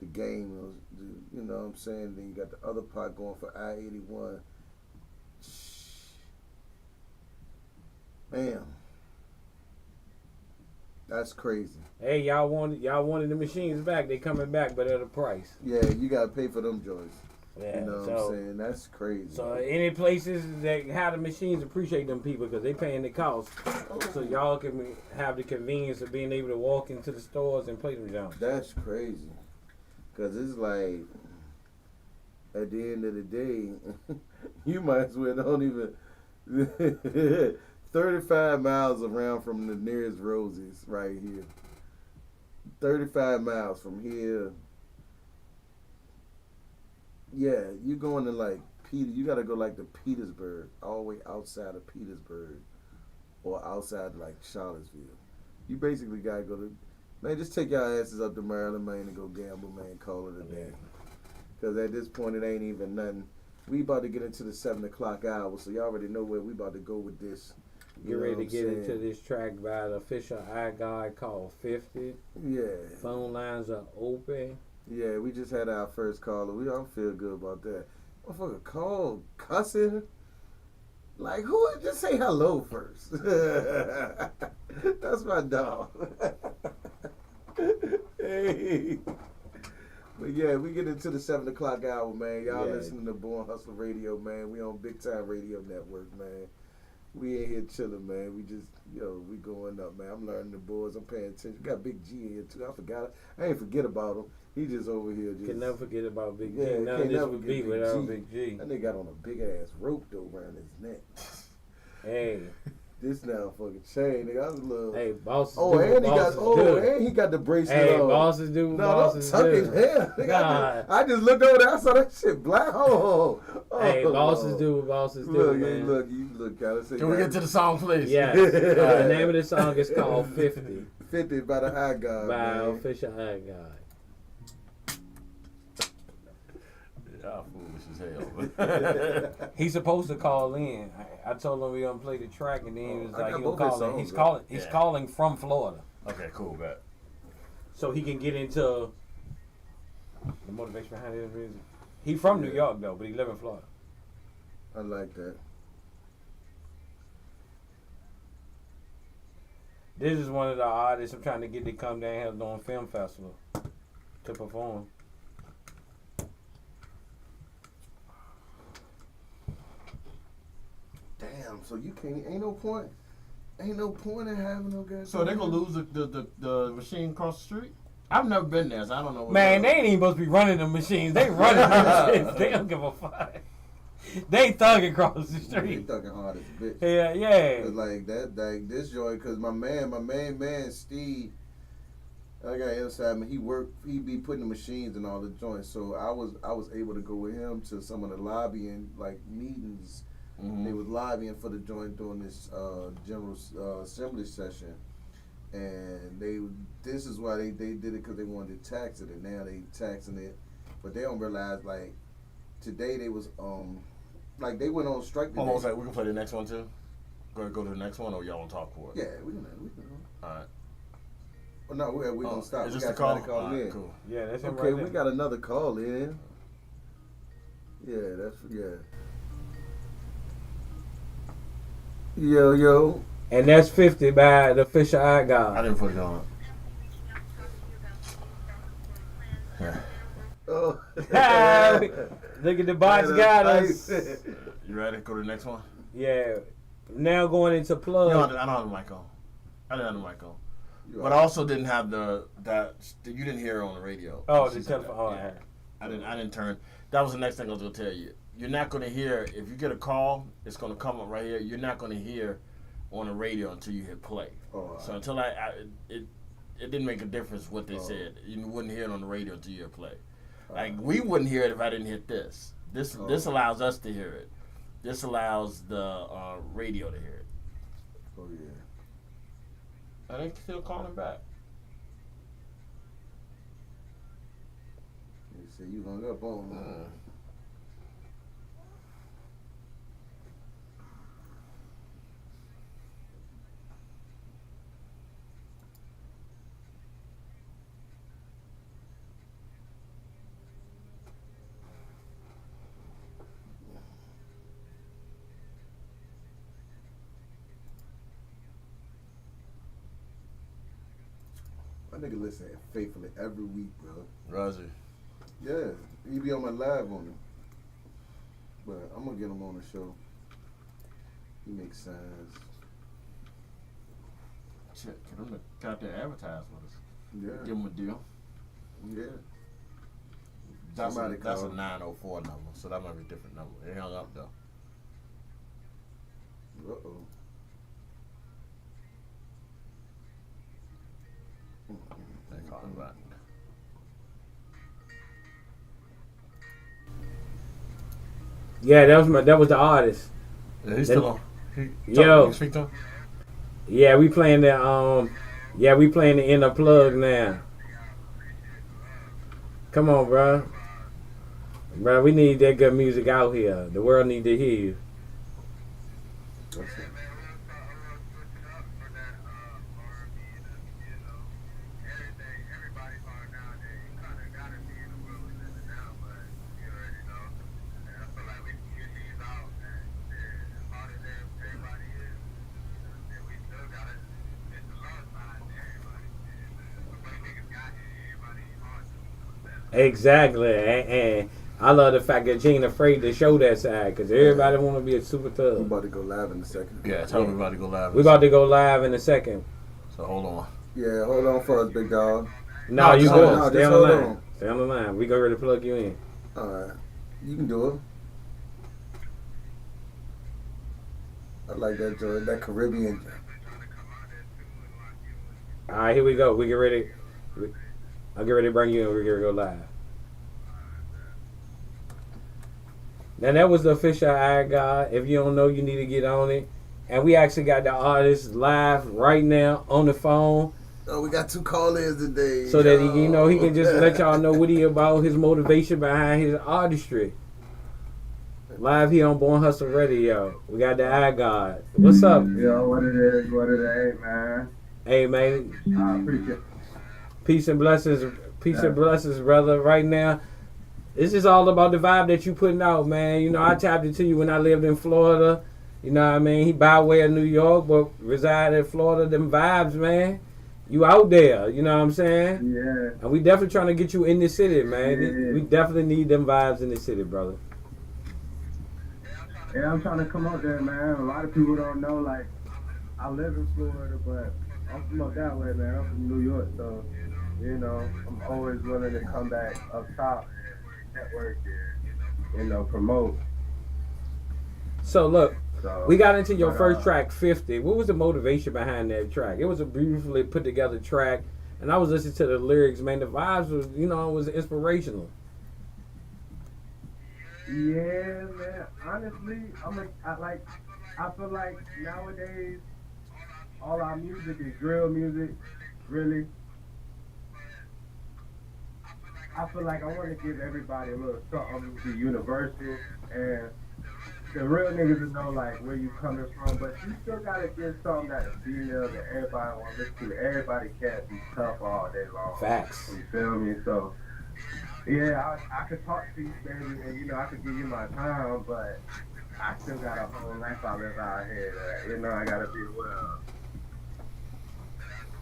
the game. You know what I'm saying? Then you got the other part going for I-81. Damn. That's crazy. Hey, y'all wanted the machines back. They coming back, but at a price. Yeah, you gotta pay for them joints. Yeah, You know what I'm saying? That's crazy. So any places that have the machines, appreciate them people because they paying the cost. So y'all can have the convenience of being able to walk into the stores and play them jumps. That's crazy. Because it's like, at the end of the day, you might as well don't even... 35 miles around from the nearest Rosie's right here. 35 miles from here. Yeah, you going to like you gotta go like to Petersburg, all the way outside of Petersburg, or outside like Charlottesville. You basically gotta go to, man, just take your asses up to Maryland, man, and go gamble, man, call it a day. Because at this point, it ain't even nothing. We about to get into the 7 o'clock hour, so y'all already know where we about to go with this. Get ready to get into this track by the official iGuide called 50. Yeah. Phone lines are open. Yeah, we just had our first caller. We don't feel good about that. Motherfucker called cussing. Like, who would just say hello first? That's my dog. Hey. But yeah, we get into the 7 o'clock hour, man. Y'all listening to Born Hustler Radio, man. We on Big Time Radio Network, man. We ain't here chilling, man. We just, we going up, man. I'm learning the boards. I'm paying attention. We got Big G in here, too. I forgot. I ain't forget about him. He just over here. Just, can never forget about Big G. Yeah, None of this would be without Big G. That nigga got on a big-ass rope, though, around his neck. Hey. This now fucking chain, nigga. I was a little... Hey, bosses and he got the bracelet on. Hey, bosses do what bosses do. No, don't tuck his hair. I just looked over there. I saw that shit black. Hey, bosses do what bosses do, man. You look, gotta say. Can we get to the song, please? Yes. The name of the song is called 50. 50 by the High God, by man. official iGuide. Y'all foolish as hell. He's supposed to call in. I told him we gonna play the track, and then he was like, he'll call in. He's calling from Florida. Okay, cool, bet. So he can get into the motivation behind his music. He from New York though, but he live in Florida. I like that. This is one of the artists I'm trying to get to come down here doing film festival to perform. Damn, so you can't, ain't no point in having no guys. So they gonna lose the machine across the street? I've never been there, so I don't know. Man, they ain't even supposed to be running the machines. They running the machines. They don't give a fuck. They thugging across the street. They thugging hard as a bitch. Yeah. Like that, like this joint, cause my main man, Steve, I got inside me. He be putting the machines in all the joints. So I was able to go with him to some of the lobbying like meetings. Mm-hmm. They was lobbying for the joint during this general assembly session, and this is why they did it, because they wanted to tax it, and now they taxing it, but they don't realize, like, today they was like they went on strike today. Hold on a second. We can play the next one too. Go to the next one, or y'all want to talk for it? Yeah, we can. All right. Oh, no, we gonna stop. Is We this the got call? somebody calling All right, in. cool. Yeah, that's him Okay, right we there. got another call in. Yeah. Yo. And that's 50 by the Fisher Eye God. I didn't put it on. Yeah. Oh. Look at the bots got us. You ready? Go to the next one. Yeah. Now going into plug. No, I don't have the mic on. I didn't have the mic on. But I also didn't have that you didn't hear it on the radio. Oh, She the said telephone. that. Oh, Yeah. I didn't turn. That was the next thing I was gonna tell you. You're not gonna hear, if you get a call, it's gonna come up right here. You're not gonna hear on the radio until you hit play. Oh, So until it didn't make a difference what they said. You wouldn't hear it on the radio until you hit play. Like we wouldn't hear it if I didn't hit this. This allows us to hear it. This allows the radio to hear it. Oh yeah. And they still calling back. You say you hung up on me. My nigga listen faithfully every week, bro. Roger. Yeah, he be on my live on him. But I'm gonna get him on the show. He makes sense. Shit, get them to got there advertise with us. Yeah. Give them a deal. Yeah. That's Somebody a called. 904 number, so that might be a different number. It hung up though. Uh-oh. They calling back. Yeah, that was the artist. Yeah, he's still on. Yo. You speak to him? Yeah, we playing the inner plug now. Come on, bro. Bro, we need that good music out here. The world need to hear you. That's it. Exactly, and I love the fact that you ain't afraid to show that side, because everybody want to be a super We thug. about to go live in a second. Yeah, tell everybody to go live. We about to go live in a second. So hold on. Yeah, hold on for us, big dog. No, you just good. hold on, Stay just on the hold line. on. Stay on the line. We go ready to plug you in. Alright. You can do it. I like that joint, that Caribbean joint. All right, here we go. We get ready. I'll get ready to bring you in. We're going to go live. Now, that was the official Eye God. If you don't know, you need to get on it. And we actually got the artist live right now on the phone, Oh, we got 2 call-ins today. so that he can just let y'all know what he about, his motivation behind his artistry. Live here on Born Hustle Radio. We got the Eye God. What's up? Yo, what it is, man. Hey, man. I appreciate it. Peace and blessings, brother. Right now, it's just all about the vibe that you putting out, man. You know, I tapped into you when I lived in Florida. You know what I mean? He by way of New York, but reside in Florida. Them vibes, man. You out there, you know what I'm saying? Yeah. And we definitely trying to get you in the city, man. Yeah. We definitely need them vibes in the city, brother. Yeah, I'm trying to come up there, man. A lot of people don't know, like, I live in Florida, but I'm from up that way, man. I'm from New York, so, you know, I'm always willing to come back up top, network, you know, promote. So, look, So, we got into your but, first track, 50. What was the motivation behind that track? It was a beautifully put together track, and I was listening to the lyrics, man. The vibes was, you know, it was inspirational. Yeah, man. Honestly, I feel like nowadays all our music is drill music, really. I feel like I want to give everybody a little something to be universal and the real niggas to know like where you coming from, but you still gotta give something that a female that everybody want to listen to. Everybody can't be tough all day long. Facts. You feel me? So yeah, I could talk to you, baby, and I could give you my time, but I still got a whole life I live out here that I gotta be well.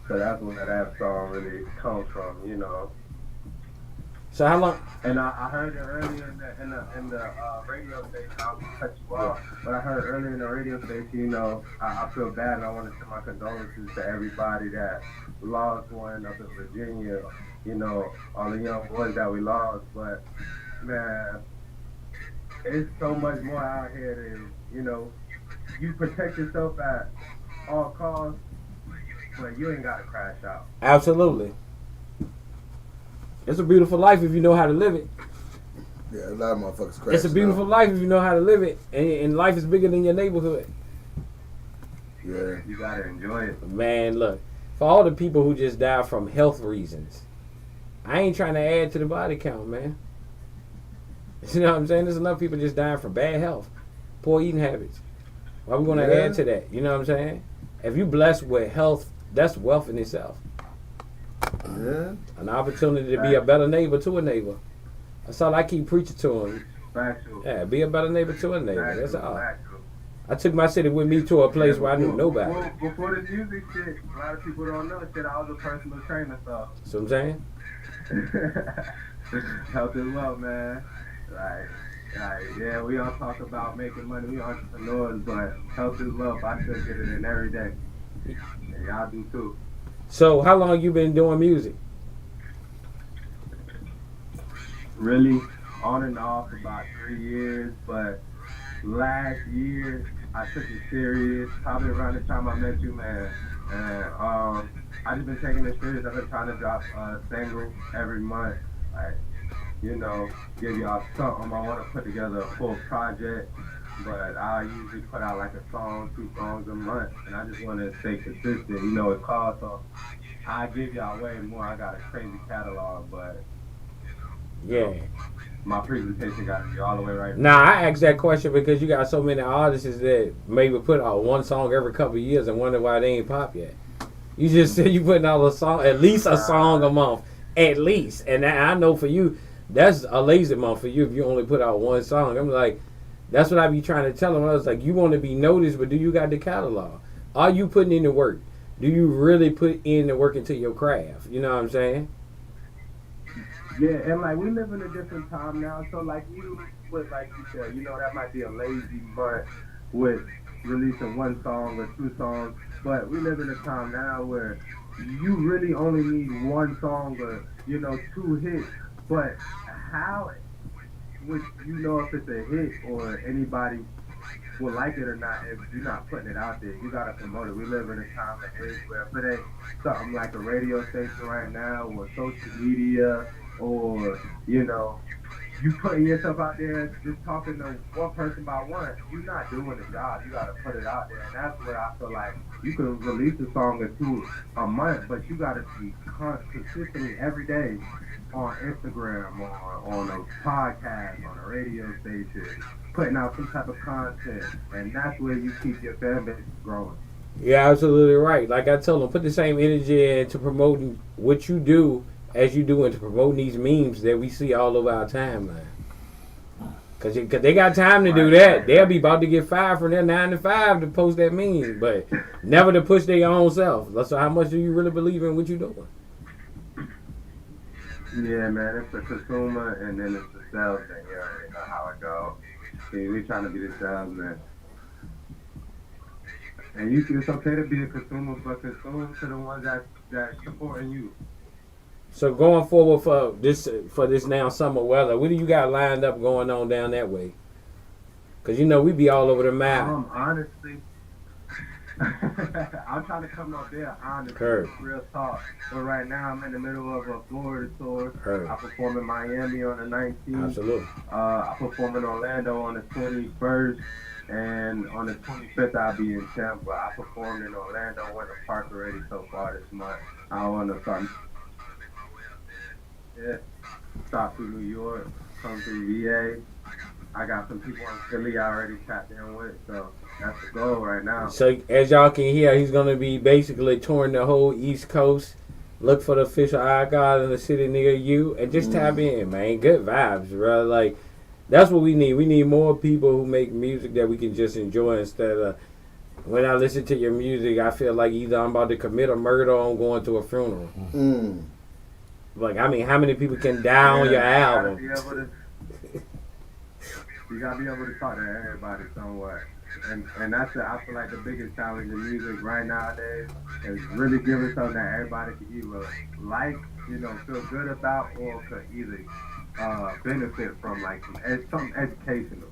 So that's where that song really comes from. So how long? And I heard it earlier in the radio station. I'll cut you off, but I heard earlier in the radio station. I feel bad, and I want to send my condolences to everybody that lost one up in Virginia. All the young boys that we lost. But man, it's so much more out here than you protect yourself at all costs, but you ain't gotta crash out. Absolutely. It's a beautiful life if you know how to live it. Yeah, a lot of motherfuckers crash. It's a beautiful life if you know how to live it, and life is bigger than your neighborhood. Yeah. You gotta enjoy it. Man, look, for all the people who just died from health reasons, I ain't trying to add to the body count, man. You know what I'm saying? There's enough people just dying from bad health, poor eating habits. Why we gonna add to that? You know what I'm saying? If you blessed with health, that's wealth in itself. Yeah. An opportunity to be a better neighbor to a neighbor. That's all I keep preaching to them. Factual. Yeah, be a better neighbor to a neighbor. That's all. Factual. I took my city with me to a place where I knew nobody. Before the music shit, a lot of people don't know shit. I was a personal trainer, so. See what I'm saying? Health is wealth, man. Like, yeah, we all talk about making money. We entrepreneurs, but health is wealth. I still get it in every day. And y'all do too. So, how long you been doing music? Really, on and off about 3 years, but last year I took it serious. Probably around the time I met you, man. And I just been taking it serious. I've been trying to drop a single every month. Like, give y'all something. I want to put together a full project, but I usually put out like a song, 2 songs a month, and I just want to stay consistent. It costs, so I give y'all way more. I got a crazy catalog, but Yeah. my presentation got to be all the way right. Nah, I asked that question because you got so many artists that maybe put out one song every couple of years and wonder why they ain't pop yet. You just said you putting out a song, at least a song a month, at least. And I know for you, that's a lazy month for you if you only put out one song. I'm like, that's what I be trying to tell them. I was like, you want to be noticed, but do you got the catalog? Are you putting in the work? Do you really put in the work into your craft? You know what I'm saying? Yeah, and like we live in a different time now, so like you with like you said, that might be a lazy month with releasing 1 song or 2 songs, but we live in a time now where you really only need 1 song or 2 hits. But how would you know if it's a hit or anybody will like it or not if you're not putting it out there? You gotta promote it. We live in a time and age where if it ain't something like a radio station right now or social media or you putting yourself out there just talking to one person by one, you're not doing the job. You gotta put it out there, and that's where I feel like you can release a song or 2 a month, but you gotta be consistently every day on Instagram, on a podcast, on a radio station, putting out some type of content, and that's where you keep your fan base growing. You're absolutely right. Like I told them, put the same energy into promoting what you do as you do into promoting these memes that we see all over our timeline. Cause they got time to do that. They'll be about to get fired from their 9 to 5 to post that meme, but never to push their own self. So how much do you really believe in what you're doing? Yeah, man, it's the consumer and then it's the sales thing. You already know how it goes. See, we trying to be the salesman. And it's okay to be a consumer, but consume to the ones that supporting you. So going forward for this now summer weather, what do you got lined up going on down that way? Cause we be all over the map. Honestly, I'm trying to come up there, honestly, Heard. real talk. But right now, I'm in the middle of a Florida tour. Heard. I perform in Miami on the 19th. Absolutely. I perform in Orlando on the 21st. And on the 25th, I'll be in Tampa. I performed in Orlando, Winter Park already so far this month. I want to start. Yeah, stop through New York, come through VA. I got some people in Philly I already tapped in with, so that's the goal right now. So as y'all can hear, he's gonna be basically touring the whole East Coast. Look for the official icon in the city near you, and just tap in, man. Good vibes, bro. Like that's what we need. We need more people who make music that we can just enjoy instead of. When I listen to your music, I feel like either I'm about to commit a murder or I'm going to a funeral. Like, I mean, how many people can die on your album? You gotta be able to talk to everybody somewhat. And that's I feel like the biggest challenge in music right nowadays is really giving something that everybody can either like, feel good about, or could either benefit from, like something educational.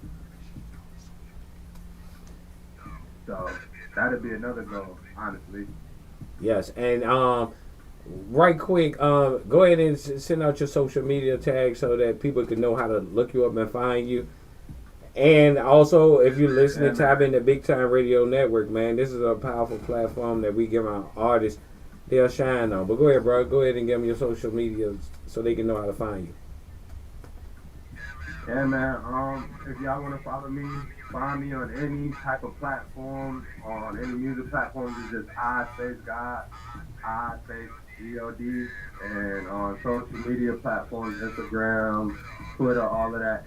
So that'd be another goal, honestly. Yes, and right quick, go ahead and send out your social media tags so that people can know how to look you up and find you. And also, if you're listening, tap in the Big Time Radio Network, man. This is a powerful platform that we give our artists they'll shine on. But go ahead, bro. Go ahead and give them your social media so they can know how to find you. Yeah, man. If y'all want to follow me, find me on any type of platform, on any music platform. It's just I Space God, I Space God, and on social media platforms, Instagram, Twitter, all of that.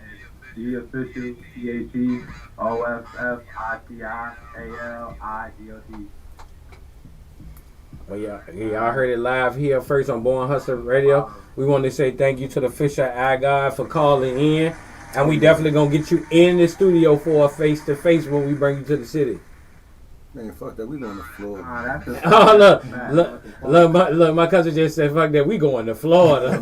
The official TheOffIcialICIALIDOT. Well, y'all heard it live here first on Born Hustler Radio. We want to say thank you to the Fisher Eye God for calling in. And we definitely going to get you in the studio for a face-to-face when we bring you to the city. Man, fuck that. We going to Florida. Look, my cousin just said, fuck that. We going to Florida.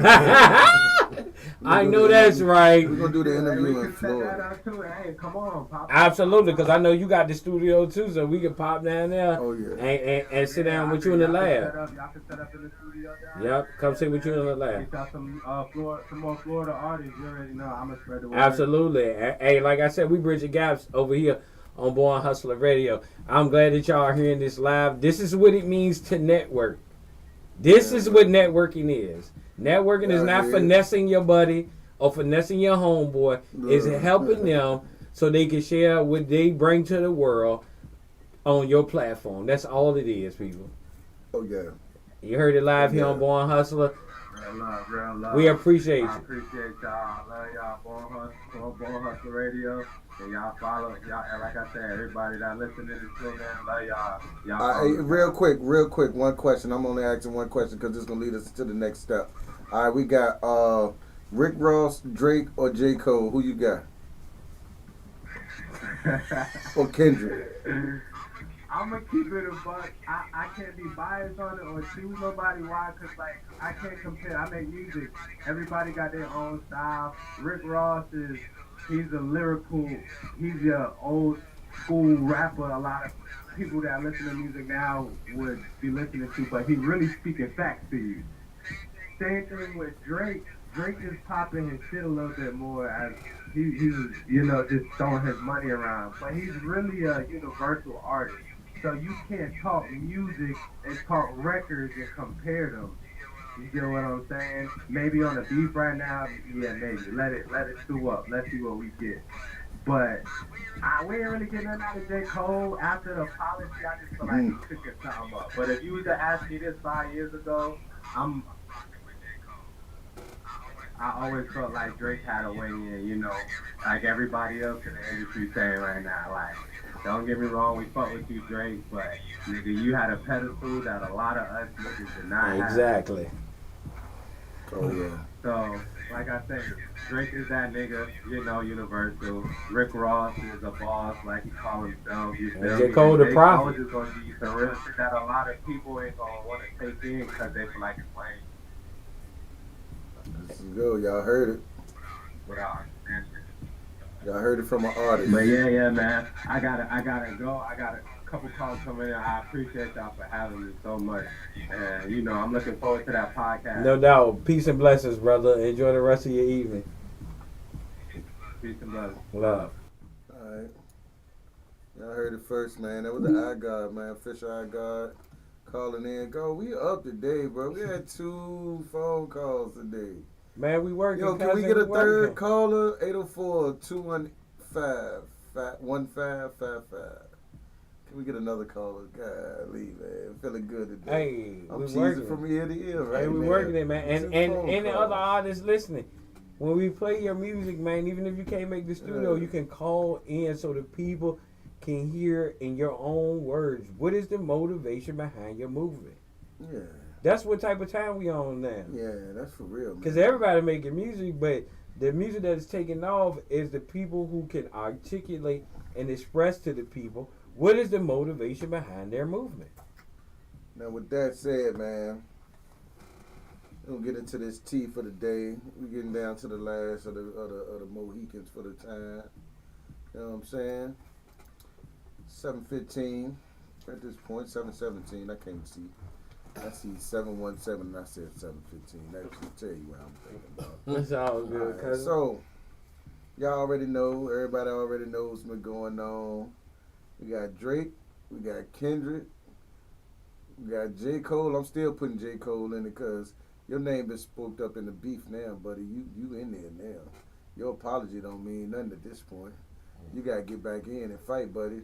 I know that's right. We're going to do the interview in Florida. Hey, come on, pop. Absolutely, because I know you got the studio too, so we can pop down there and sit down with you in the lab. Y'all can set up in the studio down. Yep, come sit with you in the lab. Get y'all some more Florida artists. You already know. I'm going to spread the word. Absolutely. Hey, like I said, we bridge the gaps over here on Born Hustler Radio. I'm glad that y'all are hearing this live. This is what it means to network. This is what networking is. Networking is not finessing your buddy or finessing your homeboy. It's helping them so they can share what they bring to the world on your platform. That's all it is, people. Oh, yeah. You heard it live here on Born Hustler. Real love. We appreciate you. I appreciate y'all. I love y'all. Born Hustler Radio. And y'all follow. Y'all, like I said, everybody that listening to this show, man, love y'all. Hey, real quick. One question. I'm only asking one question because it's going to lead us to the next step. All right, we got Rick Ross, Drake, or J. Cole. Who you got? Or Kendrick? I'm going to keep it a buck. I can't be biased on it or choose nobody. Why? Because, like, I can't compare. I make music. Everybody got their own style. Rick Ross he's a lyrical, he's your old school rapper. A lot of people that listen to music now would be listening to, but he really speaking facts to you. Same thing with Drake. Drake is popping his shit a little bit more as he's just throwing his money around. But he's really a universal artist. So you can't talk music and talk records and compare them. You get what I'm saying? Maybe on the beat right now, yeah, maybe. Let it stew up. Let's see what we get. But we ain't really getting nothing out of J. Cole after the apology. I just feel like he took his time up. But if you was to ask me this 5 years ago, I always felt like Drake had a way in, like everybody else in the industry saying right now. Like, don't get me wrong, we fuck with you, Drake, but nigga, you had a pedestal that a lot of us niggas did not have. Exactly. Oh, yeah. So, like I said, Drake is that nigga, universal. Rick Ross is a boss, like he call himself. J. Cole the prophet. J. Cole is going to give you some real shit that a lot of people ain't going to want to take in because they feel like it's lame. This is good. Y'all heard it. Y'all heard it from an artist. But yeah, man. I gotta go. I gotta couple calls coming in. I appreciate y'all for having me so much. And, you know, I'm looking forward to that podcast. No doubt. Peace and blessings, brother. Enjoy the rest of your evening. Peace and blessings. Love. Alright. Y'all heard it first, man. That was the iGod, man. Fisher iGod calling in. Go, we up today, bro. We had 2 phone calls today. Man, we working. Yo, can we get a third caller? 804-215-1555. Can we get another caller? Golly, man. Feeling good today. Hey, I'm we cheesing working from ear to ear, right? Hey, we man. working it, man. It's And a and phone any call. other artists listening, when we play your music, man, even if you can't make the studio, Yeah. you can call in so the people can hear in your own words what is the motivation behind your movement. Yeah. That's what type of time we on now. Yeah, that's for real, man. Because everybody making music, but the music that is taking off is the people who can articulate and express to the people what is the motivation behind their movement. Now, with that said, man, we'll get into this tea for the day. We're getting down to the last of the Mohicans for the time. You know what I'm saying? 7:15 at this point. 7:17. I can't see. I see 7:17 and I said 7:15. That should tell you what I'm thinking about. That's all good. Alright, Cause so, y'all already know. Everybody already knows what's going on. We got Drake. We got Kendrick. We got J. Cole. I'm still putting J. Cole in it because your name been spoke up in the beef now, buddy. You in there now. Your apology don't mean nothing at this point. You got to get back in and fight, buddy.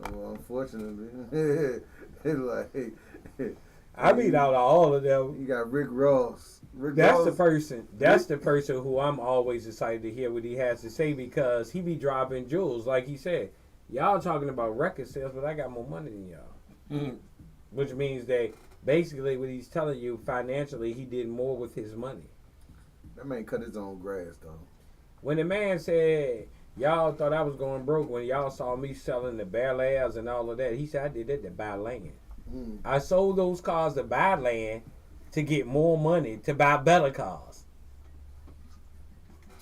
Oh, unfortunately. It's like... I beat out all of them. You got Rick Ross. That's the person. That's the person who I'm always excited to hear what he has to say because he be dropping jewels, like he said. Y'all talking about record sales, but I got more money than y'all. Mm. Which means that basically what he's telling you financially, he did more with his money. That man cut his own grass, though. When the man said, y'all thought I was going broke when y'all saw me selling the Bel Airs and all of that, he said I did that to buy land. Mm. I sold those cars to buy land to get more money to buy better cars.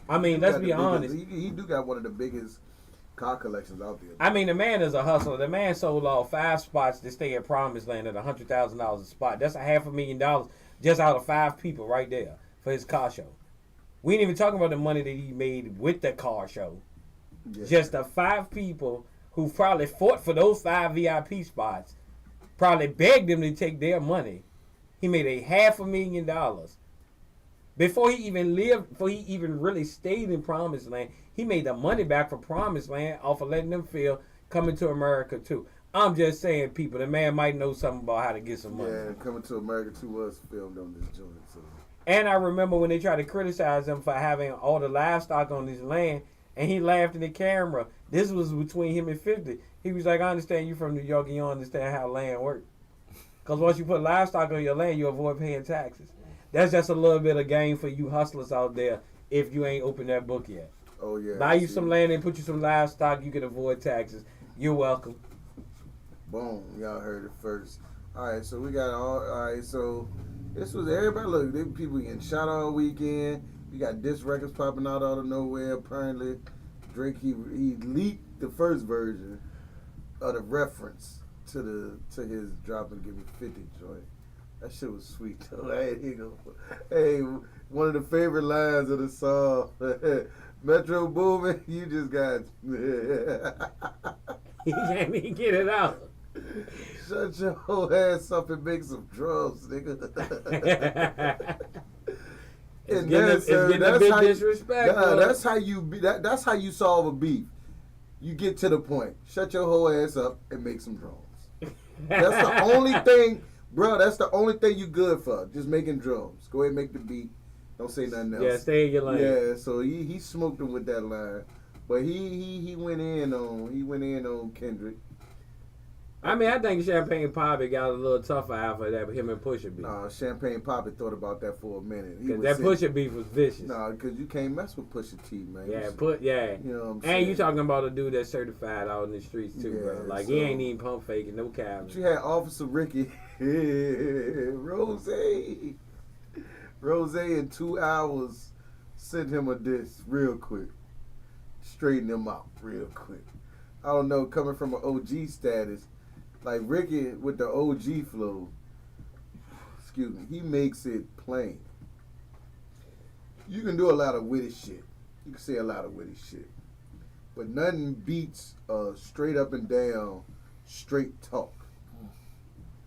I mean, let's be honest. He do got one of the biggest car collections out there. I mean, the man is a hustler. The man sold off 5 spots to stay at Promised Land at $100,000 a spot. That's $500,000 just out of 5 people right there for his car show. We ain't even talking about the money that he made with the car show. Yeah. Just the 5 people who probably fought for those 5 VIP spots, probably begged them to take their money. He made $500,000. Before he even really stayed in Promised Land, he made the money back for Promised Land off of letting them feel coming to America too. I'm just saying, people, the man might know something about how to get some money. Yeah, Coming to America 2 was filmed on this joint. So. And I remember when they tried to criticize him for having all the livestock on his land, and he laughed in the camera. This was between him and 50. He was like, I understand you from New York and you don't understand how land works. Because once you put livestock on your land, you avoid paying taxes. That's just a little bit of game for you hustlers out there if you ain't opened that book yet. Oh, yeah. Buy you some land and put you some livestock, you can avoid taxes. You're welcome. Boom. Y'all heard it first. All right, so we got all right, so this was everybody. Look, they people getting shot all weekend. We got diss records popping out of nowhere. Apparently, Drake, he leaked the first version of the reference to his Drop and Give Me 50 joint. That shit was sweet though. Hey, one of the favorite lines of the song, Metro Boomin, you just got He can't even get it out. shut your whole ass up and make some drums, nigga. It's getting a bit disrespectful. That's how you that's how you solve a beef. You get to the point. Shut your whole ass up and make some drums. That's the only thing, bro. That's the only thing you good for. Just making drums. Go ahead and make the beat. Don't say nothing else. Yeah, stay in your lane. Yeah, so he smoked him with that line, but he went in on Kendrick. I mean, I think Champagne Poppy got a little tougher after that with him and Pusha beef. Nah, Champagne Poppy thought about that for a minute. Because that Pusha beef was vicious. Nah, because you can't mess with Pusha T, man. Yeah, You know what I'm saying? And you talking about a dude that's certified out in the streets too, Yeah, bro. Like so- he ain't even pump faking, no cap. But you had Officer Ricky, Rose in 2 hours sent him a diss real quick. Straighten him out real quick. I don't know, coming from an OG status, like Ricky with the OG flow, excuse me, he makes it plain. You can do a lot of witty shit. You can say a lot of witty shit. But nothing beats straight up and down, straight talk.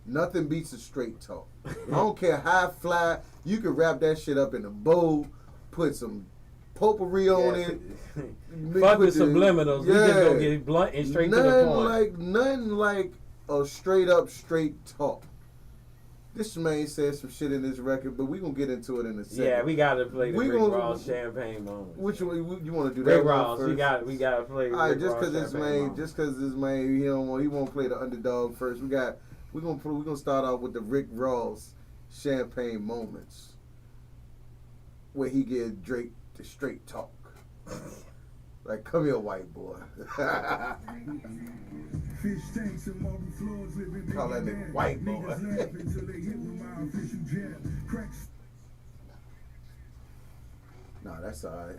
Nothing beats a straight talk. I don't care how fly, you can wrap that shit up in a bow, put some potpourri on it. Fuck the subliminals. We just gonna get blunt and straight to the point. Nothing like a straight up, straight talk. This man said some shit in this record, but we gonna get into it in a second. Yeah, we gotta play the Rick Ross champagne moment. Which one you want to do? That Rick Ross, first? we gotta play. All right, Rick just Ross because this champagne man, moment. he won't play the underdog first. We gonna start off with the Rick Ross champagne moments, where he get Drake to straight talk. Like, come here, white boy. Fish tanks and marble floors, living Call that nigga white boy. Nah, that's alright.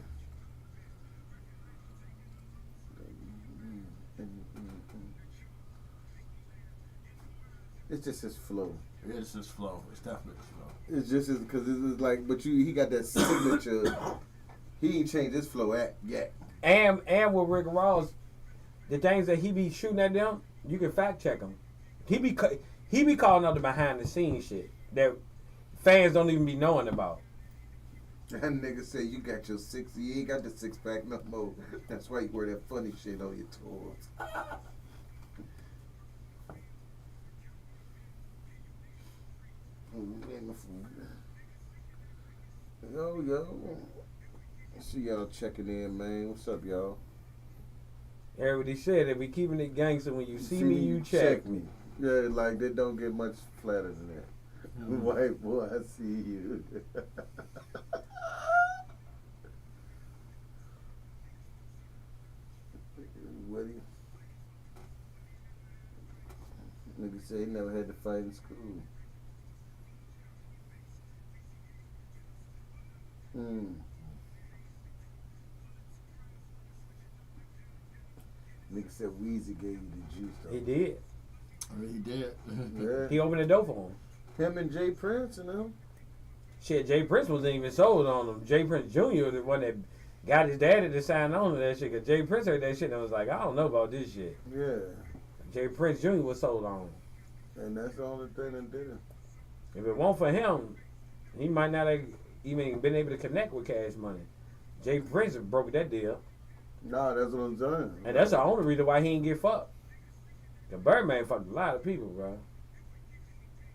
It's just his flow. It's his flow. It's definitely his flow. It's just because it's like, but he got that signature. He ain't changed his flow yet. And with Rick Ross, the things that he be shooting at them, you can fact check him. He be calling out the behind the scenes shit that fans don't even be knowing about. That nigga say you got your six. You ain't got the six pack no more. That's why you wear that funny shit on your tours. Yo. See y'all checking in, man. What's up, y'all? Everybody said if we keeping it gangster, when you see me, you check me. Yeah, like they don't get much flatter than that. White boy, I see you. Woody. Nigga say he never had to fight in school. Nigga said Weezy gave you the juice though. He did. I mean, he did. Yeah. He opened the door for him. Him and Jay Prince, you know. Shit, Jay Prince wasn't even sold on him. Jay Prince Jr. was the one that got his daddy to sign on to that shit. Cause Jay Prince heard that shit and was like, I don't know about this shit. Yeah. Jay Prince Jr. was sold on him. And that's the only thing that did it. If it weren't for him, he might not have even been able to connect with Cash Money. Jay Prince broke that deal. Nah, that's what I'm saying. And that's the only reason why he ain't get fucked. The Birdman fucked a lot of people, bro.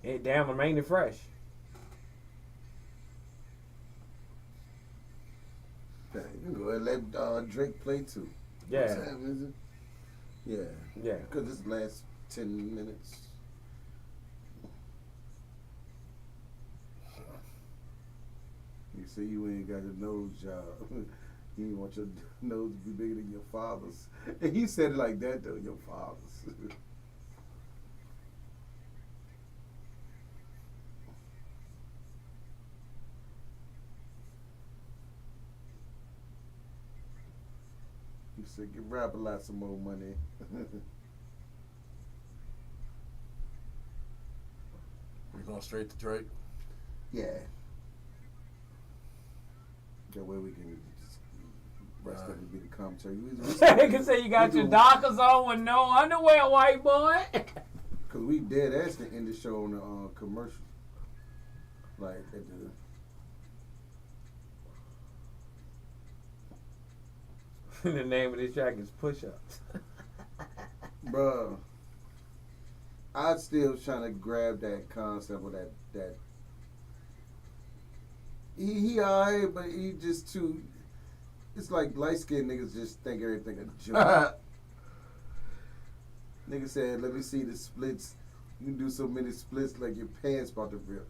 It damn remained fresh. Yeah, you can go ahead and let Drake play too. Yeah. What time is it? Yeah. Yeah. Because this last 10 minutes. You say you ain't got a nose job. You ain't want your nose to be bigger than your father's. And he said it like that though, your father's. He said, give Rap a lot some more money. We're going straight to Drake. Yeah. That way we can just rest up and be the commentary. You can say you got your Dockers on with no underwear, white boy. Because we dead ass to end the show on the commercial. Like, at the... The name of this track is Push Ups. Bruh. I still trying to grab that concept of that he alright, but he just too. It's like light skinned niggas just think everything a joke. Nigga said, "Let me see the splits. You can do so many splits like your pants about to rip."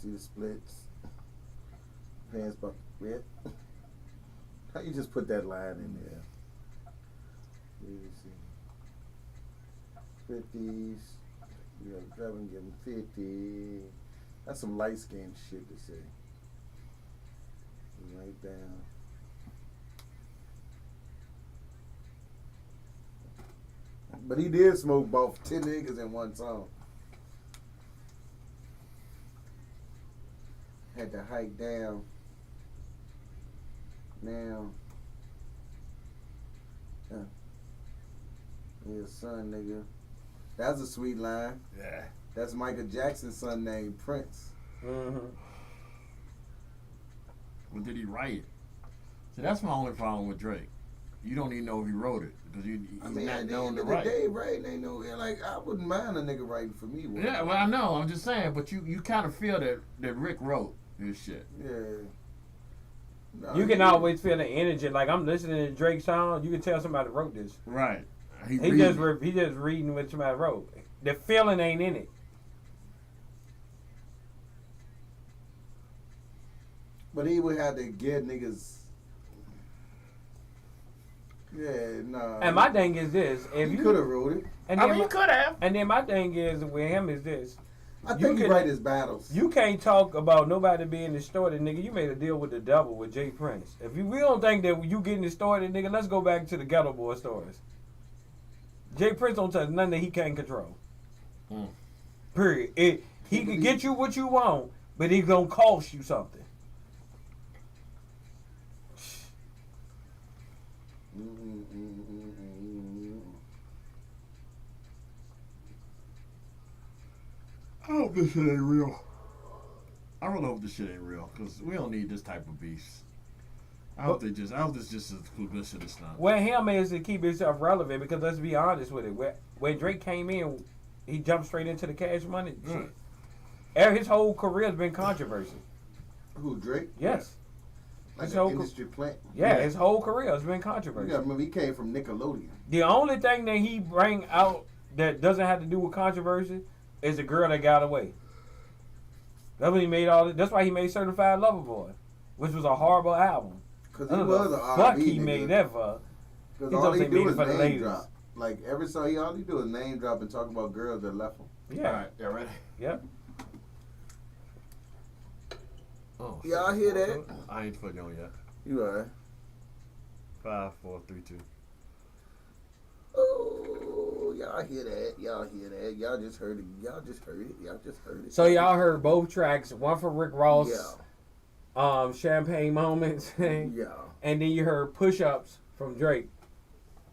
See the splits. Pants bucket red. How you just put that line in there? Let me see. 50s. You got to give him 50. That's some light skinned shit to say. Right down. But he did smoke about 10 niggas in one song. Had to hike down. Now, his son, nigga. That's a sweet line. Yeah. That's Michael Jackson's son named Prince. Mm-hmm. Well, did he write it? See, that's my only problem with Drake. You don't even know if he wrote it because he's I mean, not at the known end to of the write. day, right? They know, like, I wouldn't mind a nigga writing for me. Yeah, well, I know. I'm just saying, but you kind of feel that Rick wrote this shit. Yeah. No, You can always feel the energy. Like I'm listening to Drake's song, you can tell somebody wrote this. Right. He just reading what somebody wrote. The feeling ain't in it. But he would have to get niggas. Yeah, nah. And my thing is this: if he you could have wrote it. and I then mean, you could have. and then my thing is with him is this: I You think he can- write his battles. you can't talk about nobody being distorted, nigga. You made a deal with the devil with Jay Prince. If we don't think that you getting distorted, nigga, let's go back to the Ghetto Boy stories. Jay Prince don't touch nothing that he can't control. Mm. Period. He can get you what you want, but he gonna cost you something. I hope this shit ain't real. I really hope this shit ain't real because we don't need this type of beast. I hope this just is publicity stunt. What him is to keep himself relevant because let's be honest with it. When Drake came in, he jumped straight into the Cash Money shit. His whole career has been controversy. Who, Drake? Yes. Like His an whole industry plant. Yeah, his whole career has been You controversy. gotta remember, he came from Nickelodeon. The only thing that he bring out that doesn't have to do with controversy is the girl that got away. That's when he made that's why he made Certified Lover Boy, which was a horrible album. Because I he don't know was an the R&B fuck he nigga. made that for. Because He all thought he they do made it is for the name ladies. drop. Like, every song, all he do is name drop and talk about girls that left him. Yeah. All right, y'all ready? Yep. Oh, Y'all hear that? I ain't putting on yet. You alright? 5, 4, 3, 2. Oh, y'all hear that? Y'all hear that? Y'all just heard it. Y'all just heard it. Y'all just heard it. So y'all heard both tracks, one from Rick Ross, Yeah. Champagne Moments, and Yeah. then you heard Push Ups from Drake.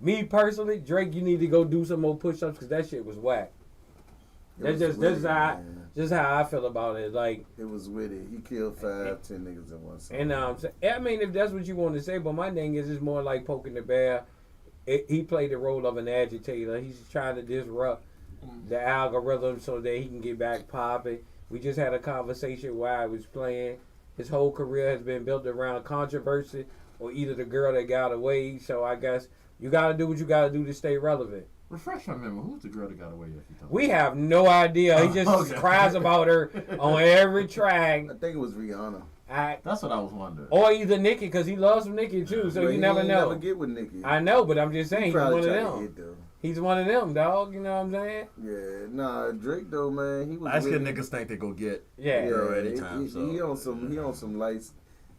Me personally, Drake, you need to go do some more push ups because that shit was whack. That's It was just with it, how man. just how I feel about it. Like, It was with it. He killed 5, 10 niggas in one song. and I mean, if that's what you want to say, but my thing is, it's more like poking the bear. He played the role of an agitator. He's trying to disrupt the algorithm so that he can get back popping. We just had a conversation while I was playing. His whole career has been built around controversy or either the girl that got away. So I guess you got to do what you got to do to stay relevant. Refresh my memory. Who's the girl that got away? We have no idea. He just Okay. cries about her on every track. I think it was Rihanna. That's what I was wondering. Or either Nicki, because he loves some Nicki too, so But you he never ain't know. never get with Nicki. I know, but I'm just saying, He he's one probably of tried to them. hit, though. He's one of them, dog. You know what I'm saying? Yeah, nah, Drake though, man, he was. That's with because it. niggas think they go get Yeah. girl Yeah, anytime. he, so he on some lights.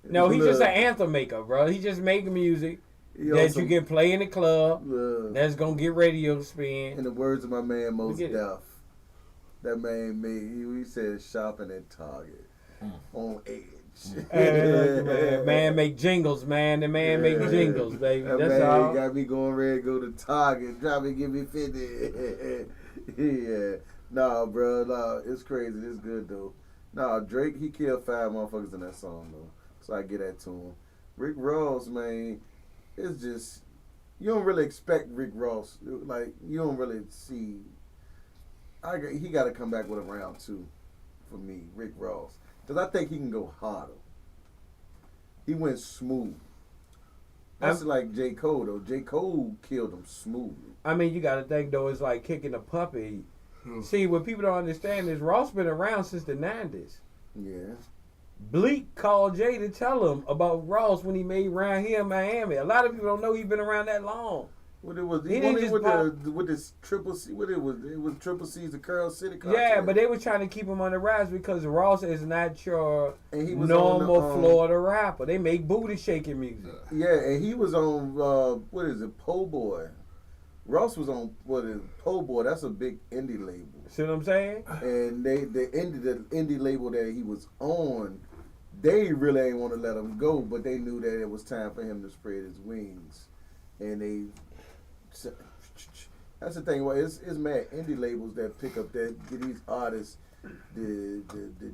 No, he's just Look, an anthem maker, bro. He just making music he on that some- you can play in the club, look, that's gonna get radio spin. in the words of my man Mos get it. Def, that man he said shopping at Target Mm. on edge. Hey, man make jingles, man. The man make Yeah. jingles, baby. That That's man all. got me going ready to go to Target. Drop me, give me 50. Yeah. Nah, bro. Nah, it's crazy. It's good, though. Nah, Drake, he killed 5 motherfuckers in that song, though. So I get that to him. Rick Ross, man, it's just... You don't really expect Rick Ross. Like, you don't really see... He got to come back with a round 2 for me, Rick Ross. Because I think he can go harder. He went smooth. That's like J. Cole, though. J. Cole killed him smoothly. I mean, you gotta think though, it's like kicking a puppy. See, what people don't understand is Ross been around since the 90s. Yeah. Bleak called Jay to tell him about Ross when he made Round Here in Miami. A lot of people don't know he's been around that long. What it was? He He didn't won it just with pop- with this triple C. What it was? It was triple C's the Curl City. Yeah, cocktail. but they were trying to keep him on the rise because Ross is not your And he was normal on the, Florida rapper. They make booty shaking music. Yeah, and he was on what is it? Po Boy. Ross was on what is Po Boy? That's a big indie label. See what I'm saying? And the indie label that he was on, they really ain't want to let him go, but they knew that it was time for him to spread his wings, and they. That's the thing. Well, it's mad indie labels that pick up that get these artists the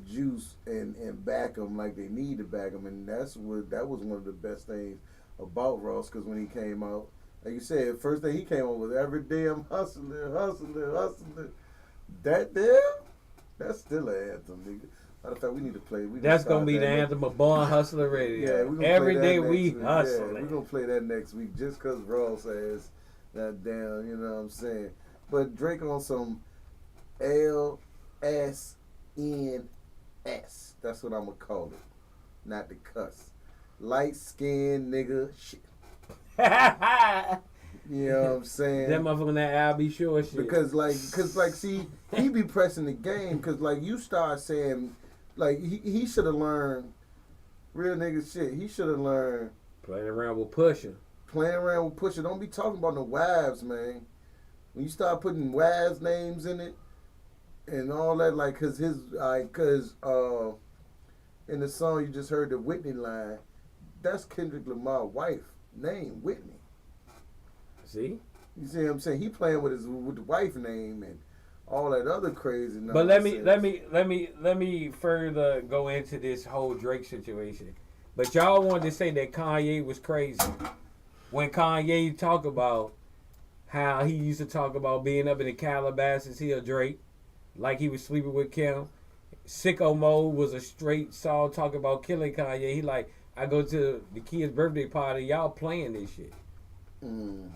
juice and back them like they need to back them, and that was one of the best things about Ross, because when he came out, like you said, first thing he came out with every day I'm hustling. That there, that's still an anthem, nigga. Matter of fact, we need to play. That's gonna be the anthem of Born Hustler Radio. Yeah, we gonna Every play day that we next week. hustling. Yeah, we're gonna play that next week just cause Ross has that down, you know what I'm saying? But Drake on some LSNS. That's what I'm gonna call it. Not the cuss. Light skinned nigga shit. You know what I'm saying? That motherfucker that I'll be sure shit. Cause see, he be pressing the game, cause like you start saying, like he should have learned real nigga shit. He should have learned playing around with Pusha. playing around with Pusha. Don't be talking about no wives, man. When you start putting wives' names in it and all that, like, cause in the song you just heard the Whitney line, that's Kendrick Lamar's wife name, Whitney. See? You see what I'm saying? He playing with the wife name and all that other crazy nonsense. But let me further go into this whole Drake situation. But y'all wanted to say that Kanye was crazy. When Kanye talked about how he used to talk about being up in the Calabasas Hill Drake, like he was sleeping with Kim. Sicko Mode was a straight song talking about killing Kanye. He like, I go to the kid's birthday party, y'all playing this shit. Mm.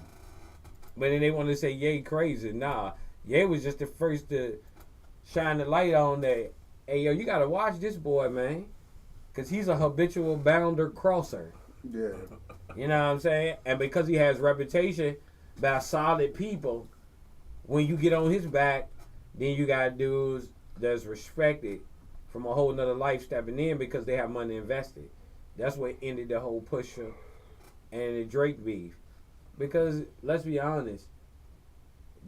But then they want to say Ye crazy. Nah, Ye was just the first to shine the light on that. Hey, yo, you got to watch this boy, man. Because he's a habitual bounder crosser. Yeah. You know what I'm saying? And because he has reputation by solid people, when you get on his back, then you got dudes that's respected from a whole nother life stepping in because they have money invested. That's what ended the whole Pusha and the Drake beef. Because let's be honest,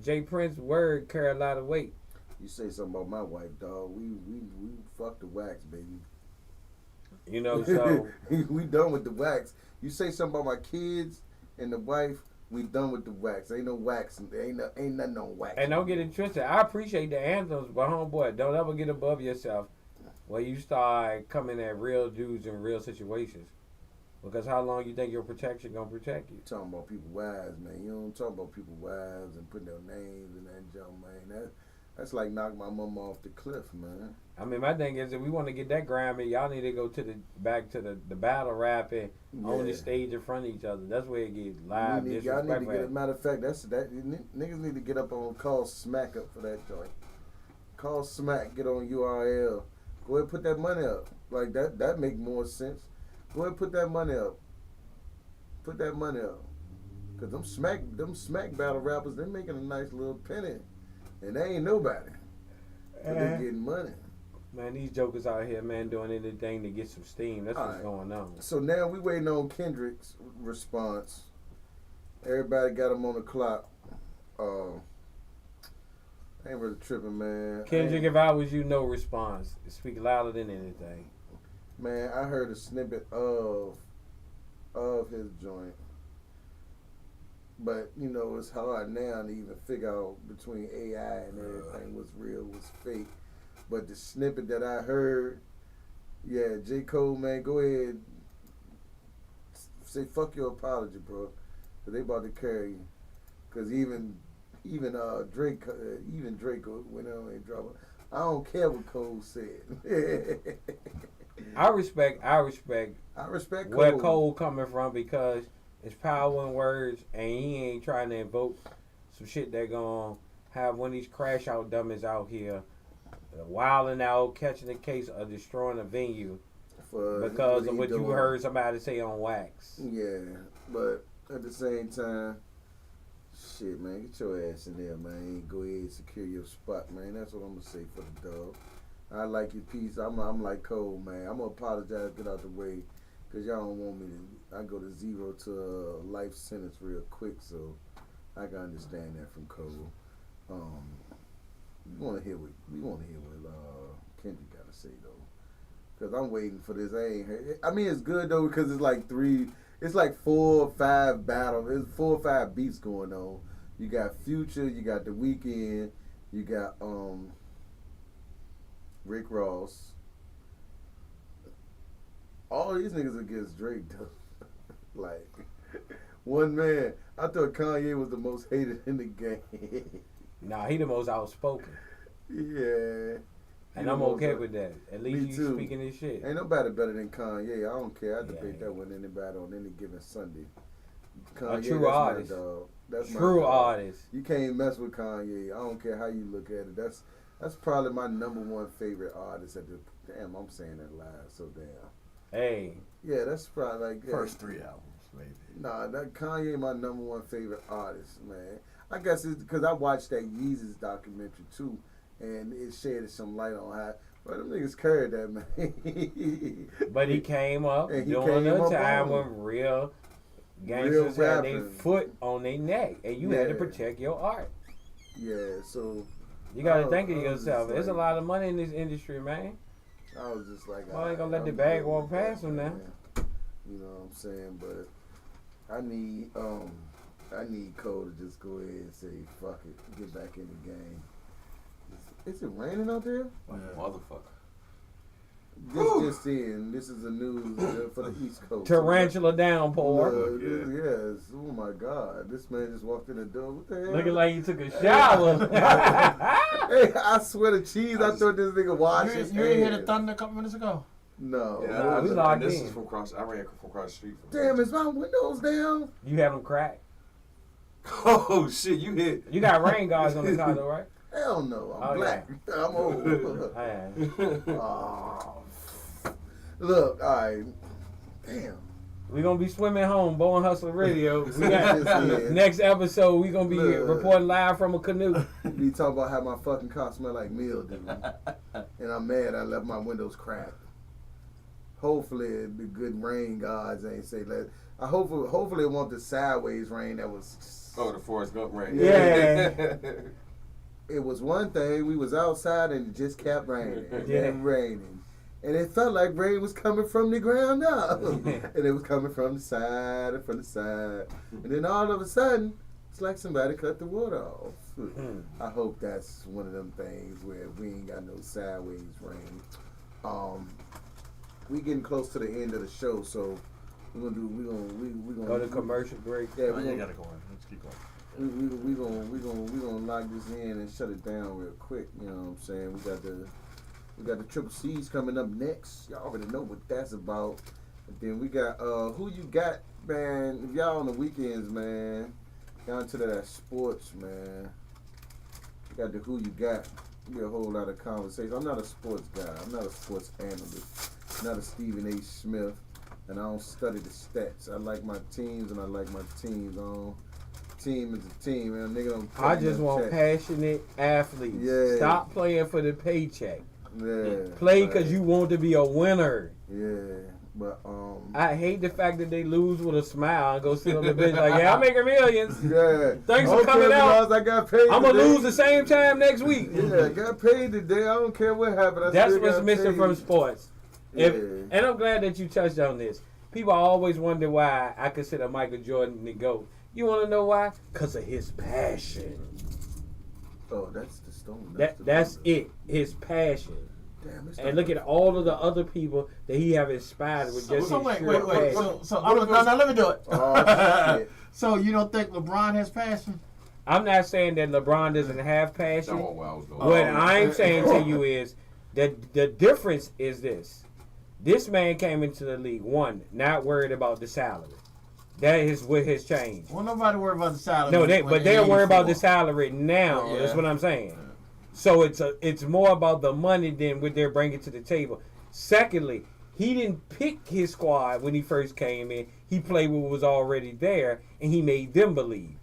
Jay Prince's word carry a lot of weight. You say something about my wife, dog. We fuck the wax, baby. You know, so we done with the wax. You say something about my kids and the wife, we done with the wax. Ain't no wax. Ain't nothing on wax. and don't get it twisted. I appreciate the anthems, but homeboy, don't ever get above yourself when you start coming at real dudes in real situations. Because how long you think your protection gonna protect you? Talking about people's wives, man. You don't talk about people's wives and putting their names in that junk, man. That's like knocking my mama off the cliff, man. I mean, my thing is, if we want to get that Grammy, y'all need to go to back to the battle rap and on the stage in front of each other. That's where it gets live Y'all need to disrespect. get. A matter of fact, niggas need to get up on call smack up for that joint. Call smack, get on URL. Go ahead, put that money up. Like that make more sense. Go ahead, put that money up. Put that money up. Cause them smack battle rappers, they making a nice little penny, and they ain't nobody. But they getting money. Man, these jokers out here, man, doing anything to get some steam. That's what's going on. So now we waiting on Kendrick's response. Everybody got him on the clock. I ain't really tripping, man. Kendrick, if I was you, no response. Speak louder than anything. Man, I heard a snippet of his joint. But, you know, it's hard now to even figure out between AI and everything what's real, what's fake. But the snippet that I heard, yeah, J. Cole, man, go ahead. Say fuck your apology, bro. Cause they about to carry you. Cause even Drake went on and dropped. I don't care what Cole said. I respect Cole. where Cole coming from because it's power in words, and he ain't trying to invoke some shit that gonna have one of these crash out dummies out here wilding out, catching a case, or destroying a venue for because of he what you doing. heard somebody say on wax. Yeah, but at the same time, shit, man, get your ass in there, man. Go ahead and secure your spot, man. That's what I'm gonna say for the dog. I like your piece. I'm like Cole, man. I'm gonna apologize, get out the way, cause y'all don't want me to. I go to 0 to a life sentence real quick, so I can understand that from Cole. We want to hear what Kendrick got to say though, cause I'm waiting for this. I mean, it's good though because it's like 4 or 5 battles. There's 4 or 5 beats going on. You got Future, you got The Weeknd, you got Rick Ross. All these niggas against Drake though. Like one man. I thought Kanye was the most hated in the game. Nah, he the most outspoken. Yeah. And I'm okay with that. At least you too. speaking this shit. Ain't nobody better than Kanye. I don't care. I debate Yeah. that with anybody on any given Sunday. A Kanye, true that's artist. my dog. That's my True dog. artist. You can't mess with Kanye. I don't care how you look at it. That's probably my #1 favorite artist at the. Damn, I'm saying that live. So damn. Hey, Yeah, that's probably like First 3 albums, maybe. Nah, that Kanye my #1 favorite artist, man. I guess it's because I watched that Yeezus documentary too, and it shed some light on how. But them niggas carried that, man. but he came up And he during came a up time on when real gangsters had their rapping. foot on their neck, and you had to Yeah. protect your art. Yeah, so You got to I think of was just yourself. There's a like- lot of money in this industry, man. I was just like, Well, I ain't gonna let the I'm bag good walk with that, past him now. man. You know what I'm saying? But I need Cole to just go ahead and say, fuck it, get back in the game. Is it raining out there? Like a motherfucker. This is the news for the East Coast. Tarantula downpour. Yes. Oh my God. This man just walked in the door. What the hell? Looking like he took a shower. Hey, I swear to cheese, I thought this nigga washed his You ain't hear the hands. thunder a couple minutes ago? No. Yeah, Nah, I we was- locked and this in. is from across. I ran from across the street. From Damn, is my windows down? You have them cracked. Oh shit! You hit. You got rain guards on the car though, right? Hell no. I'm Oh, black. I'm old. Man. Oh. Look, all right. Damn. We gonna be swimming home, Bo and Hustler Radio. We got Yeah. next episode. We gonna be Look. reporting live from a canoe. We talk about how my fucking car smell like mildew, and I'm mad I left my windows cracked. Hopefully the good rain gods ain't say that. Hopefully it won't the sideways rain that was. Oh, the Forrest Gump rain. Yeah. It was one thing. We was outside and it just kept raining Yeah. and raining, and it felt like rain was coming from the ground up, and it was coming from the side and from the side, and then all of a sudden it's like somebody cut the water off. I hope that's one of them things where we ain't got no sideways rain. We getting close to the end of the show, so we're gonna Go to commercial break. Yeah, Oh, we you gonna, gotta go on. Let's keep going. we gonna lock this in and shut it down real quick. You know what I'm saying? We got the Triple C's coming up next. Y'all already know what that's about. And then we got who you got, man. If y'all on the weekends, man, y'all into that sports, man. We got the who you got. Be a whole lot of conversation. I'm not a sports guy. I'm not a sports analyst. I'm not a Stephen A. Smith, and I don't study the stats. I like my teams, and I like my teams. Team is a team, man. Nigga don't. I just want passionate athletes. Yeah. Stop playing for the paycheck. Yeah. Play because you want to be a winner. Yeah, but I hate the fact that they lose with a smile and go sit on the bench like, yeah, I'm making millions. Yeah. Thanks for I don't coming care if out. I got paid. I'm going to today. lose the same time next week. Yeah, I got paid today. I don't care what happened. I That's still what's got missing paid. from sports. Yeah. And I'm glad that you touched on this. People always wonder why I consider Michael Jordan the GOAT. You want to know why? Because of his passion. Oh, that's the stone. That's it. His passion. Damn, it's And look at all of the other people that he have inspired with just So his wait. sheer passion. So no, let me do it. Oh, shit. So you don't think LeBron has passion? I'm not saying that LeBron doesn't have passion. That's where I was going. What I'm saying to you is that the difference is this. This man came into the league, one, not worried about the salary. That is what has changed. Well, nobody worry about the salary. No, but they're worried about the 84. salary now. Yeah. That's what I'm saying. So it's more about the money than what they're bringing to the table. Secondly, he didn't pick his squad when he first came in. He played what was already there, and he made them believe.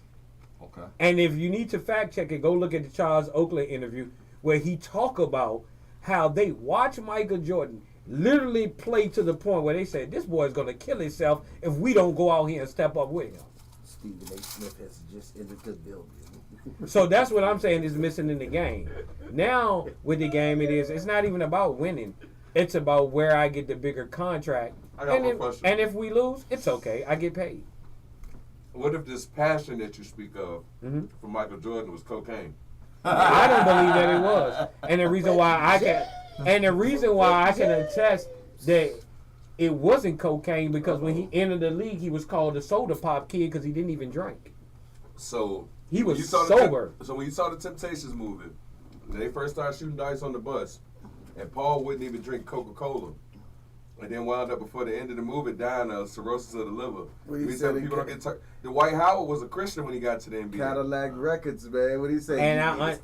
Okay. And if you need to fact check it, go look at the Charles Oakley interview where he talk about how they watch Michael Jordan literally play to the point where they said, this boy is going to kill himself if we don't go out here and step up with him. Stephen A. Smith has just entered the building. So that's what I'm saying is missing in the game. Now with the game it's not even about winning. It's about where I get the bigger contract. I got one if, question. and if we lose, it's okay. I get paid. What if this passion that you speak of Mhm. for Michael Jordan was cocaine? I don't believe that it was. And the reason why I can attest that it wasn't cocaine because when he entered the league, he was called the soda pop kid because he didn't even drink. So He when was you saw sober. So when you saw the Temptations movie, they first started shooting dice on the bus, and Paul wouldn't even drink Coca-Cola, and then wound up before the end of the movie dying of cirrhosis of the liver. What he We said tell he people don't got- get the Dwight Howard was a Christian when he got to the NBA. Cadillac Records, man. What do you say?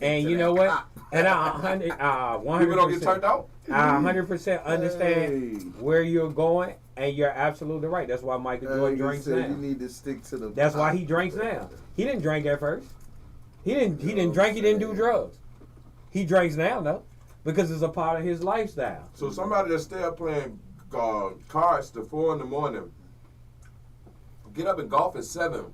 And you know what? And I 100%. People don't get turned out. I 100% understand Hey. where you're going, and you're absolutely right. That's why Michael Jordan drinks You now. need to stick to the. That's why he drinks now. He didn't drink at first. He didn't drink. He didn't do drugs. He drinks now though, because it's a part of his lifestyle. So somebody that's still playing cards till 4 a.m, get up and golf at 7,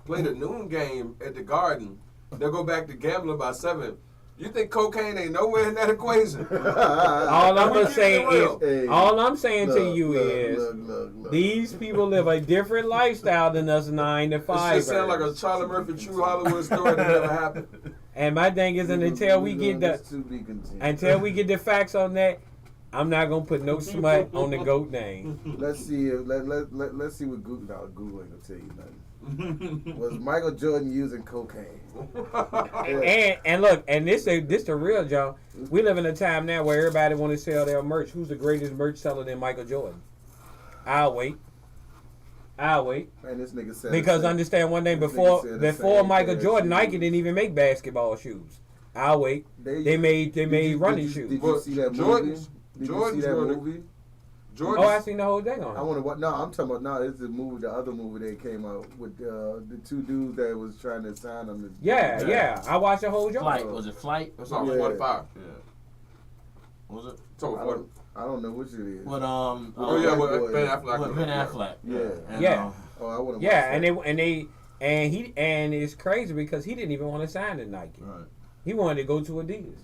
play the noon game at the Garden, they'll go back to gambling by 7. You think cocaine ain't nowhere in that equation? All I'm gonna say is, Hey, all I'm saying to look, you look, is, look. these people live a different lifestyle than us 9 to It 5. just sound like a Charlie Murphy true Hollywood story that never happened. And my thing is, until we get the To be continued. until we get the facts on that, I'm not gonna put no smut on the GOAT name. Let's see. Let's see what Google. No, Google ain't gonna tell you nothing. Was Michael Jordan using cocaine? And look, and this the real John. We live in a time now where everybody want to sell their merch. Who's the greatest merch seller than Michael Jordan? I'll wait. And this nigga said Because understand one thing, This before nigga said the before same Michael thing. Jordan, Nike didn't even make basketball shoes. I'll wait. They made running shoes. Did you see that movie? Jordan's Did you see that were the- movie? Jordan, Oh, I seen the whole thing on I it. want to what? No, I'm talking about no. It's the movie, the other movie that came out with the 2 dudes that was trying to sign them. Yeah. I watched the whole joint. Flight. Was it Flight? that's all Yeah. 45. Yeah. Was it? It's over I 40. don't know which it is. With Oh yeah, White with boy. Ben Affleck. with Ben Affleck. Yeah. And, Yeah. Oh, I want to. Yeah, and it's crazy because he didn't even want to sign to Nike. Right. He wanted to go to Adidas.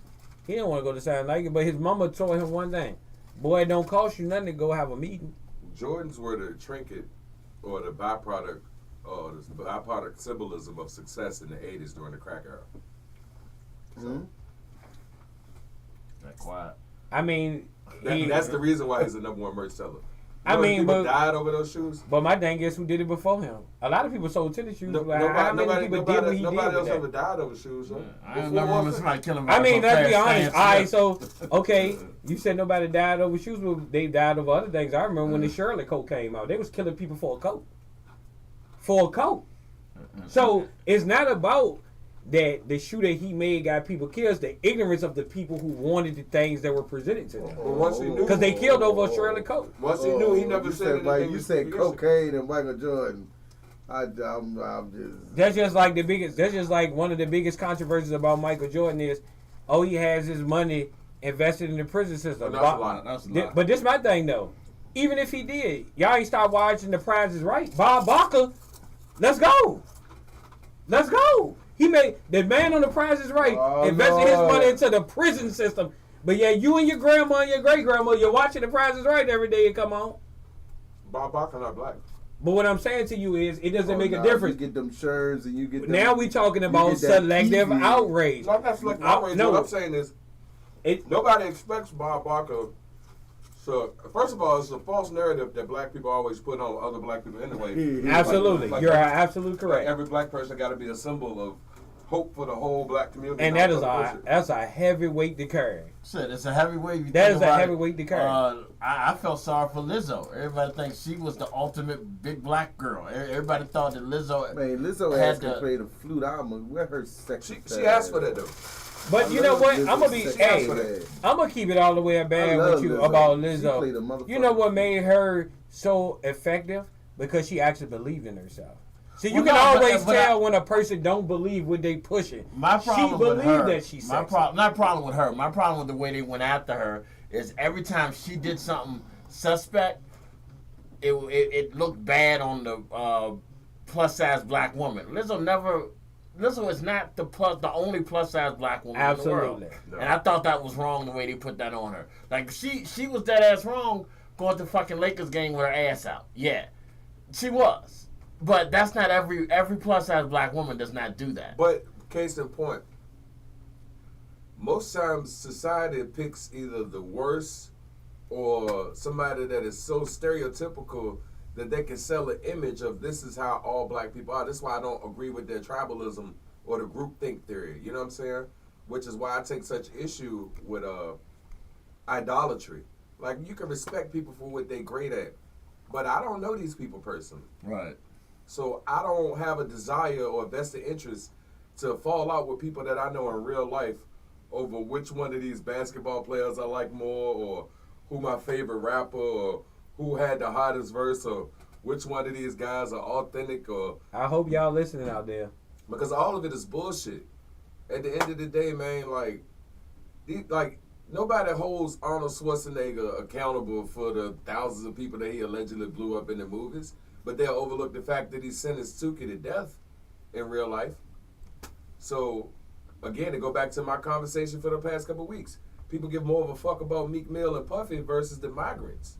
He didn't want to go to sign Nike, but his mama told him one thing: "Boy, it don't cost you nothing to go have a meeting." Jordans were the trinket or the byproduct symbolism of success in the 80s during the crack era. Mhm. That quiet. I mean, That's the reason why he's the #1 merch seller. I mean, people but- died over those shoes. but my thing is, who did it before him? A lot of people sold tennis shoes. Like, how many people did what he did nobody else with ever that? died over shoes. Huh? I ain't never remember somebody killing I mean, so let's be fast, honest. fast, All right, fast. so okay, you said nobody died over shoes, but they died over other things. I remember when the Shirley coat came out; they was killing people for a coat. For a coat. So it's not about that the shoe that he made got people killed. It's the ignorance of the people who wanted the things that were presented to them. But once he knew, Because they killed over a Shirley coat. once he knew, he never you said Mike, anything. you said against it. cocaine and Michael Jordan. I'm just. That's just like the biggest. That's just like one of the biggest controversies about Michael Jordan is, oh, he has his money invested in the prison system. But that's a lie. That's a lie. But this my thing though. Even if he did, y'all ain't start watching The Prize is Right. Bob Barker, let's go. Let's go. He made the man on The Prize is Right Oh, invested his Lord. money into the prison system. But yeah, you and your grandma and your great grandma, you're watching The Prize is Right every day. You come on. Bob Barker not black. But what I'm saying to you is, it doesn't make a Now difference. You get them shirts and you get. Them, Now we talking about get that selective TV. outrage. No, that's like I- outrage. no. What I'm saying is, It, nobody expects Bob Barker. So first of all, it's a false narrative that black people always put on other black people anyway. absolutely, Like- you're absolutely Like correct. every black person got to be a symbol of hope for the whole black community. And that's a heavy weight to carry. Shit, it's a heavy weight. That is a heavy weight to carry. I felt sorry for Lizzo. Everybody thinks she was the ultimate big black girl. Everybody thought that Lizzo. Man, Lizzo asked to play the flute album. Where her sexy? She asked for that though. But you know what? I'm gonna keep it all the way bad with you about Lizzo. You know what made her so effective? Because she actually believed in herself. See, you can always tell when a person don't believe what they pushing. My problem she believed with her, that she's sexy. Not problem with her. My problem with the way they went after her is every time she did something suspect, it looked bad on the plus size black woman. Lizzo is not the only plus size black woman in the world. No. And I thought that was wrong the way they put that on her. Like she was dead ass wrong going to fucking Lakers game with her ass out. Yeah, she was. But that's not every plus size black woman does not do that. But case in point, most times society picks either the worst or somebody that is so stereotypical that they can sell an image of this is how all black people are. That's why I don't agree with their tribalism or the groupthink theory. You know what I'm saying? Which is why I take such issue with idolatry. Like, you can respect people for what they're great at, but I don't know these people personally. Right. So I don't have a desire or a vested interest to fall out with people that I know in real life over which one of these basketball players I like more, or who my favorite rapper, or who had the hottest verse, or which one of these guys are authentic. Or I hope y'all listening out there. Because all of it is bullshit. At the end of the day, man, like nobody holds Arnold Schwarzenegger accountable for the thousands of people that he allegedly blew up in the movies. But they'll overlook the fact that he sentenced Tuki to death in real life. So, again, to go back to my conversation for the past couple of weeks, people give more of a fuck about Meek Mill and Puffy versus the migrants.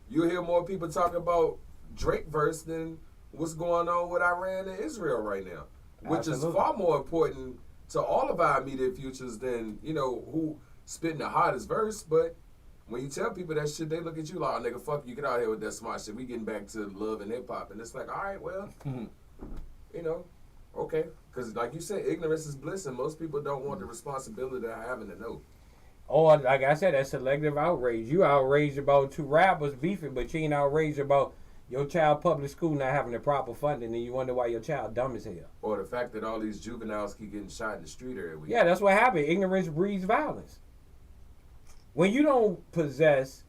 You'll hear more people talk about Drake verse than what's going on with Iran and Israel right now, which is far more important to all of our immediate futures than, who spitting the hottest verse. But when you tell people that shit, they look at you like, oh, nigga, fuck you, get out here with that smart shit. We getting back to love and hip-hop. And it's like, all right, well, okay. Because like you said, ignorance is bliss, and most people don't want the responsibility of having to know. Oh, like I said, that's selective outrage. You outraged about two rappers beefing, but you ain't outraged about your child public school not having the proper funding, and you wonder why your child dumb as hell. Or the fact that all these juveniles keep getting shot in the street every week. Yeah, that's what happened. Ignorance breeds violence. When you don't possess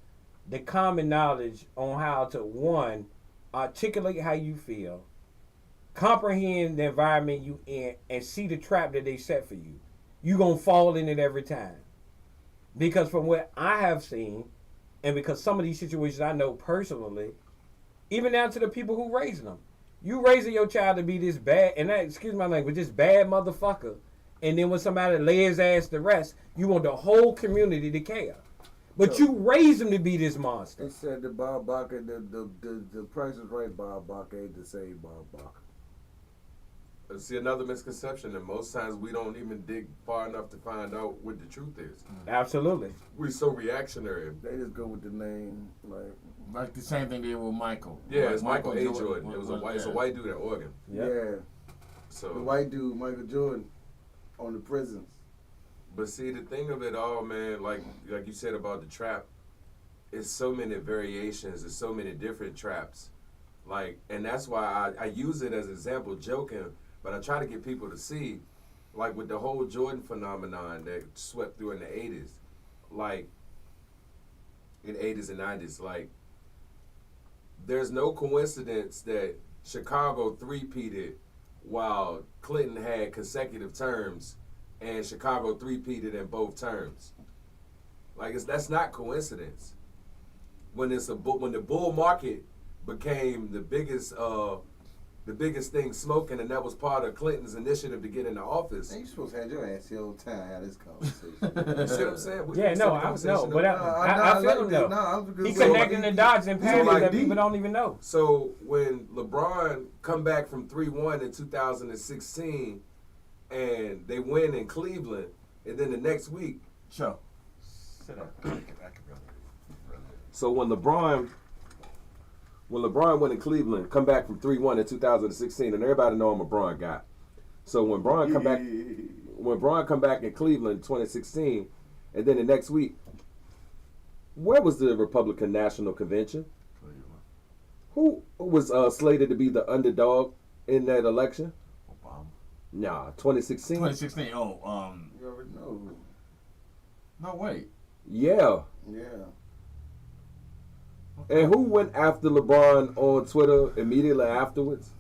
the common knowledge on how to, one, articulate how you feel, comprehend the environment you in, and see the trap that they set for you, you're going to fall in it every time. Because from what I have seen, and because some of these situations I know personally, even down to the people who raising them, you raising your child to be this bad, and that, excuse my language, this bad motherfucker. And then when somebody lay his ass to rest, you want the whole community to care. But you raise him to be this monster. They said that Bob Barker, the Price is Right Bob Barker ain't the same Bob Barker. See, another misconception, and most times we don't even dig far enough to find out what the truth is. Absolutely. We're so reactionary. They just go with the name, like the same thing they did with Michael. Yeah, it's Michael A. Jordan. It was it's a white dude in Oregon. Yeah. So the white dude, Michael Jordan, on the prisons. But see, the thing of it all, man, like you said about the trap, it's so many variations. There's so many different traps. And that's why I use it as an example, joking, but I try to get people to see, with the whole Jordan phenomenon that swept through in the 80s, in 80s and 90s, there's no coincidence that Chicago three-peated while Clinton had consecutive terms and Chicago three-peated in both terms. That's not coincidence. When the bull market became the biggest thing smoking, and that was part of Clinton's initiative to get into office. Hey, you supposed to have your ass here all the time have this conversation. You see what I'm saying? I feel him though. He connecting the dots and patterns that people don't even know. So when LeBron come back from 3-1 in 2016, and they win in Cleveland, and then the next week. Sure. Sit down. So when LeBron went in Cleveland, come back from 3-1 in 2016, and everybody know I'm a LeBron guy. So when Braun come back in Cleveland in 2016, and then the next week, where was the Republican National Convention? Who was slated to be the underdog in that election? Obama. Nah, 2016. 2016. You already know. No, wait. Yeah. Yeah. And who went after LeBron on Twitter immediately afterwards?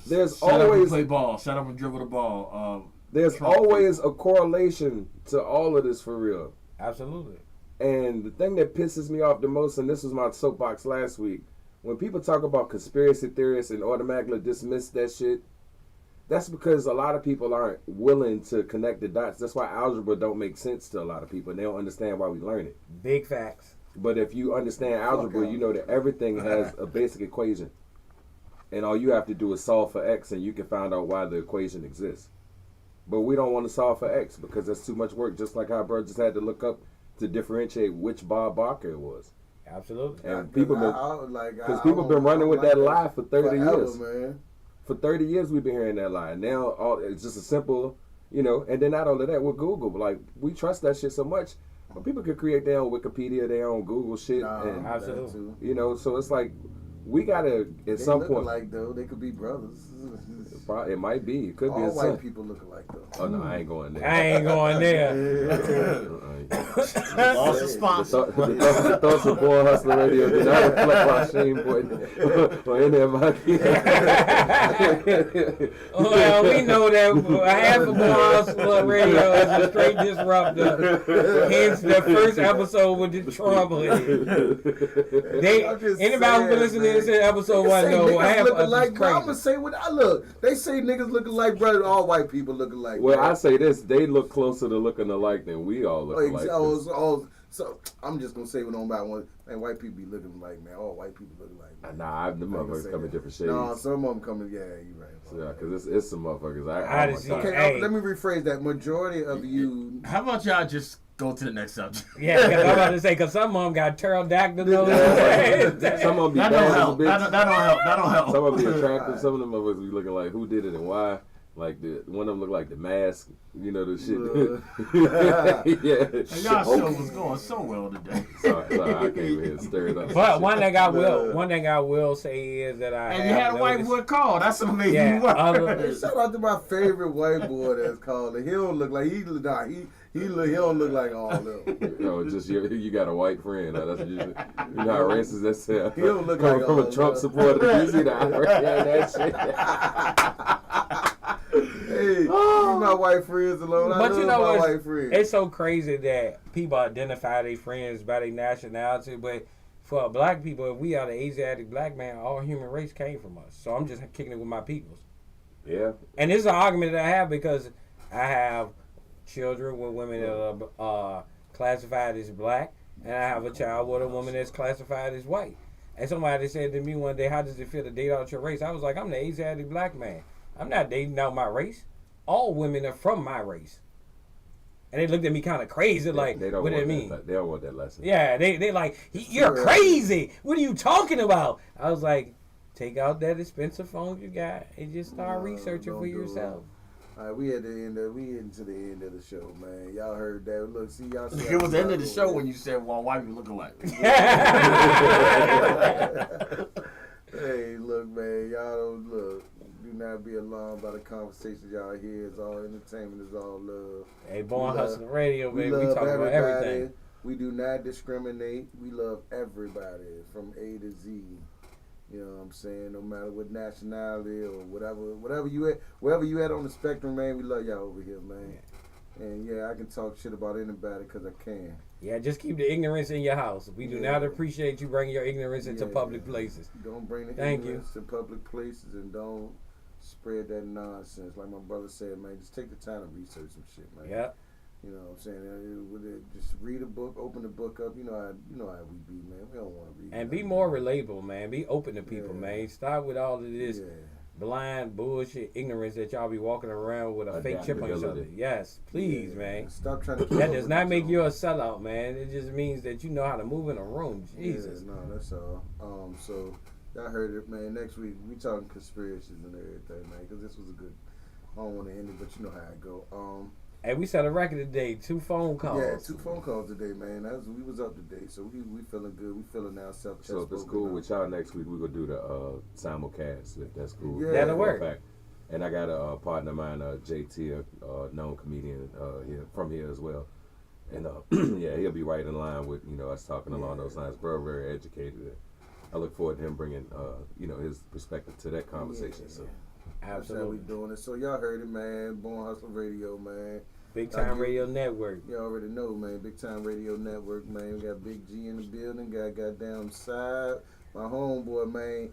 There's Shut up and always play ball. Shut up and dribble the ball. there's Trump. always a correlation to all of this for real. Absolutely. And the thing that pisses me off the most, and this was my soapbox last week, when people talk about conspiracy theorists and automatically dismiss that shit, that's because a lot of people aren't willing to connect the dots. That's why algebra don't make sense to a lot of people, and they don't understand why we learn it. Big facts. But if you understand algebra, you know that everything has a basic equation. And all you have to do is solve for x, and you can find out why the equation exists. But we don't want to solve for x because that's too much work, just like how bro just had to look up to differentiate which Bob Barker it was. Absolutely. And people been, because people been running with that lie for 30 forever, years. Man. For 30 years we've been hearing that lie. Now it's just a simple, and then not only that, with Google, like we trust that shit so much, but people could create their own Wikipedia, their own Google shit, and absolutely. So it's like we gotta at some point. Like though, they could be brothers. It might be. It could be All a white son. people look alike though. Oh no, I ain't going there. I ain't going there. Lost a sponsor. The thoughts of Born Hustler Radio do not reflect Rasheen or any of my Well, we know that half of Born Hustler Radio is a straight disruptor. Hence, the first episode with the trouble in it. Anybody who listening to this episode want to know half of us is crazy. I'm gonna say what I look. They say niggas looking like brother. All white people look alike. Well, bro. I say this: they look closer to looking alike than we all look alike. So I'm just gonna say what on by one. Man, white people be looking like, man. All white people look alike. Man. Nah, the motherfuckers come in different shades. No, some of them coming. Yeah, you right. Yeah, because it's some motherfuckers. Okay, let me rephrase that. Majority of you. How about y'all just go to the next subject? Yeah, because I'm about to say, because some of them got pterodactyl nose. Some of them be that bad don't help. as a bitch. That don't help. That don't help. Some of them be attractive. Some of them motherfuckers be looking like who did it and why. Like one of them look like the mask, the shit. Yeah. And y'all show was going so well today. Sorry, I can't even stir it up. But one thing I will say is that I And you had a white boy call. That's what made you work. Shout out to my favorite white boy that's called. He don't look like he don't look like all of them. Just you got a white friend. That's usually, you know how racist that sounds. He don't look coming like from all a Trump of supporter. You see that shit. Hey, leave my white friends alone. But I you love know my what? white friends. It's so crazy that people identify their friends by their nationality, but for black people, if we are the Asiatic black man, all human race came from us. So I'm just kicking it with my peoples. Yeah. And this is an argument that I have because I have children with women that are classified as black, and I have a child with a woman that's classified as white. And somebody said to me one day, how does it feel to date out your race? I was like, I'm the Asiatic black man. I'm not dating out my race. All women are from my race. And they looked at me kind of crazy, like, they don't what do want you mean? They don't want that lesson. Yeah, they like, you're crazy. What are you talking about? I was like, take out that expensive phone you got and just start researching for yourself. All right, we into the end of the show, man. Y'all heard that? Look, see y'all. See It was the end of the show when you said, "Well, white people look alike." Hey, look, man, y'all don't look. Do not be alarmed by the conversations y'all hear. It's all entertainment. It's all love. Hey, Born Hustler Radio, baby. We love talk about everything. We do not discriminate. We love everybody from A to Z. You know what I'm saying? No matter what nationality or whatever you at, wherever you at on the spectrum, man, we love y'all over here, man. And yeah, I can talk shit about anybody because I can. Yeah, just keep the ignorance in your house. We do not appreciate you bringing your ignorance into public places. Don't bring the ignorance to public places and don't spread that nonsense. Like my brother said, man, just take the time to research some shit, man. Yeah. You know what I'm saying? Just read a book, open the book up. You know how we be, man. We don't want to read. And be more relatable, man. Be open to people, man. Stop with all of this blind bullshit ignorance that y'all be walking around with a fake chip on your shoulder. Yes, please, man. Stop trying to. That does not make you a sellout, man. It just means that you know how to move in a room. Jesus. Yeah, no, that's all. So Y'all heard it, man. Next week we talking conspiracies and everything, man. Because this was a good. I don't want to end it, but you know how it go. Hey, we set a record today. 2 phone calls. Yeah, 2 phone calls today, man. We was up today, so we feeling good. We feeling now self. So if it's cool with y'all, next week we gonna do the simulcast. If that's cool. Yeah, that'll work. Fact. And I got a partner of mine, JT, a known comedian here from here as well. And yeah, he'll be right in line with us talking along those lines. Bro, very educated. I look forward to him bringing his perspective to that conversation. Yeah. So That's how we doing it. So y'all heard it, man. Born Hustler Radio, man. Big Time Radio Network. You already know, man. Big Time Radio Network, man. We got Big G in the building. Got goddamn Side. My homeboy, man.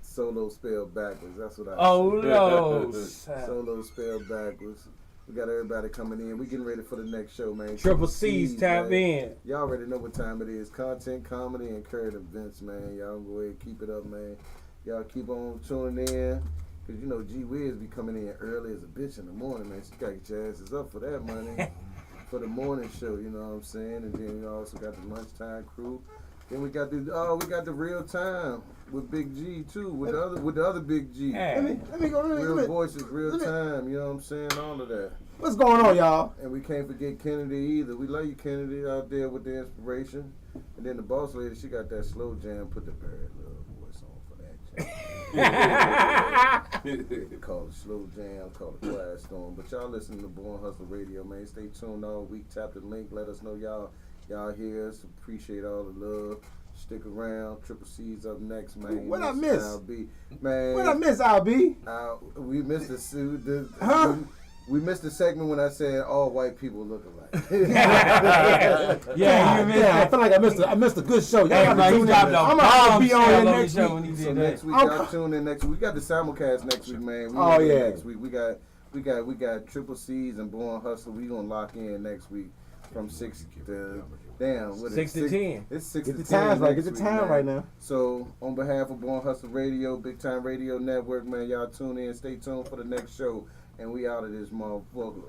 Solo spelled backwards. That's what I no. Solo spelled backwards. We got everybody coming in. We getting ready for the next show, man. Triple C's, tap man. in. Y'all already know what time it is. Content, comedy, and current events, man. Y'all go ahead and keep it up, man. Y'all keep on tuning in. Because, G Wiz be coming in early as a bitch in the morning, man. She got to get your asses up for that money. For the morning show, you know what I'm saying? And then we also got the lunchtime crew. Then we got the real time with Big G too, with the other Big G. Hey. Let me go. Real voices, real time, you know what I'm saying? All of that. What's going on, y'all? And we can't forget Kennedy either. We love you, Kennedy, out there with the inspiration. And then the boss lady, she got that slow jam, put the very little voice on for that jam. Call it slow jam, call it quiet storm. But y'all listen to Born Hustler Radio, man. Stay tuned all week. Tap the link. Let us know y'all hear us. Appreciate all the love. Stick around. Triple C's up next, man. What I miss? Man. What I miss, Al-B? We missed the suit. Huh? We missed the segment when I said all white people look alike. Yeah, you missed I feel like I missed a good show. Y'all Hey, got man, to he tune in. dropped a I'm gonna be on here bombshell next the show week. when he So did next that. week, y'all tune in next week. We got the simulcast next week, man. Next week. We got Triple C's and Born Hustler. We gonna lock in next week from 6 to 6 to 10. It's 6 Get to the 10 times right. next Get the week, time man. right now. So on behalf of Born Hustler Radio, Big Time Radio Network, man, y'all tune in. Stay tuned for the next show, and we out of this motherfucker.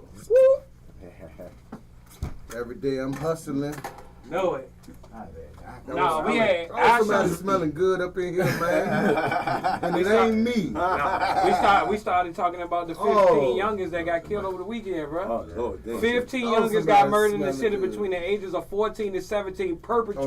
Every day I'm hustling. Know it. That No, was- we ain't. Somebody smelling good up in here, man. And it ain't me. We started talking about the 15 Oh. youngins that got killed over the weekend, bro. Lord, damn. 15 Oh, youngins somebody got murdered in the smelling city good. between the ages of 14 to 17, perpetrated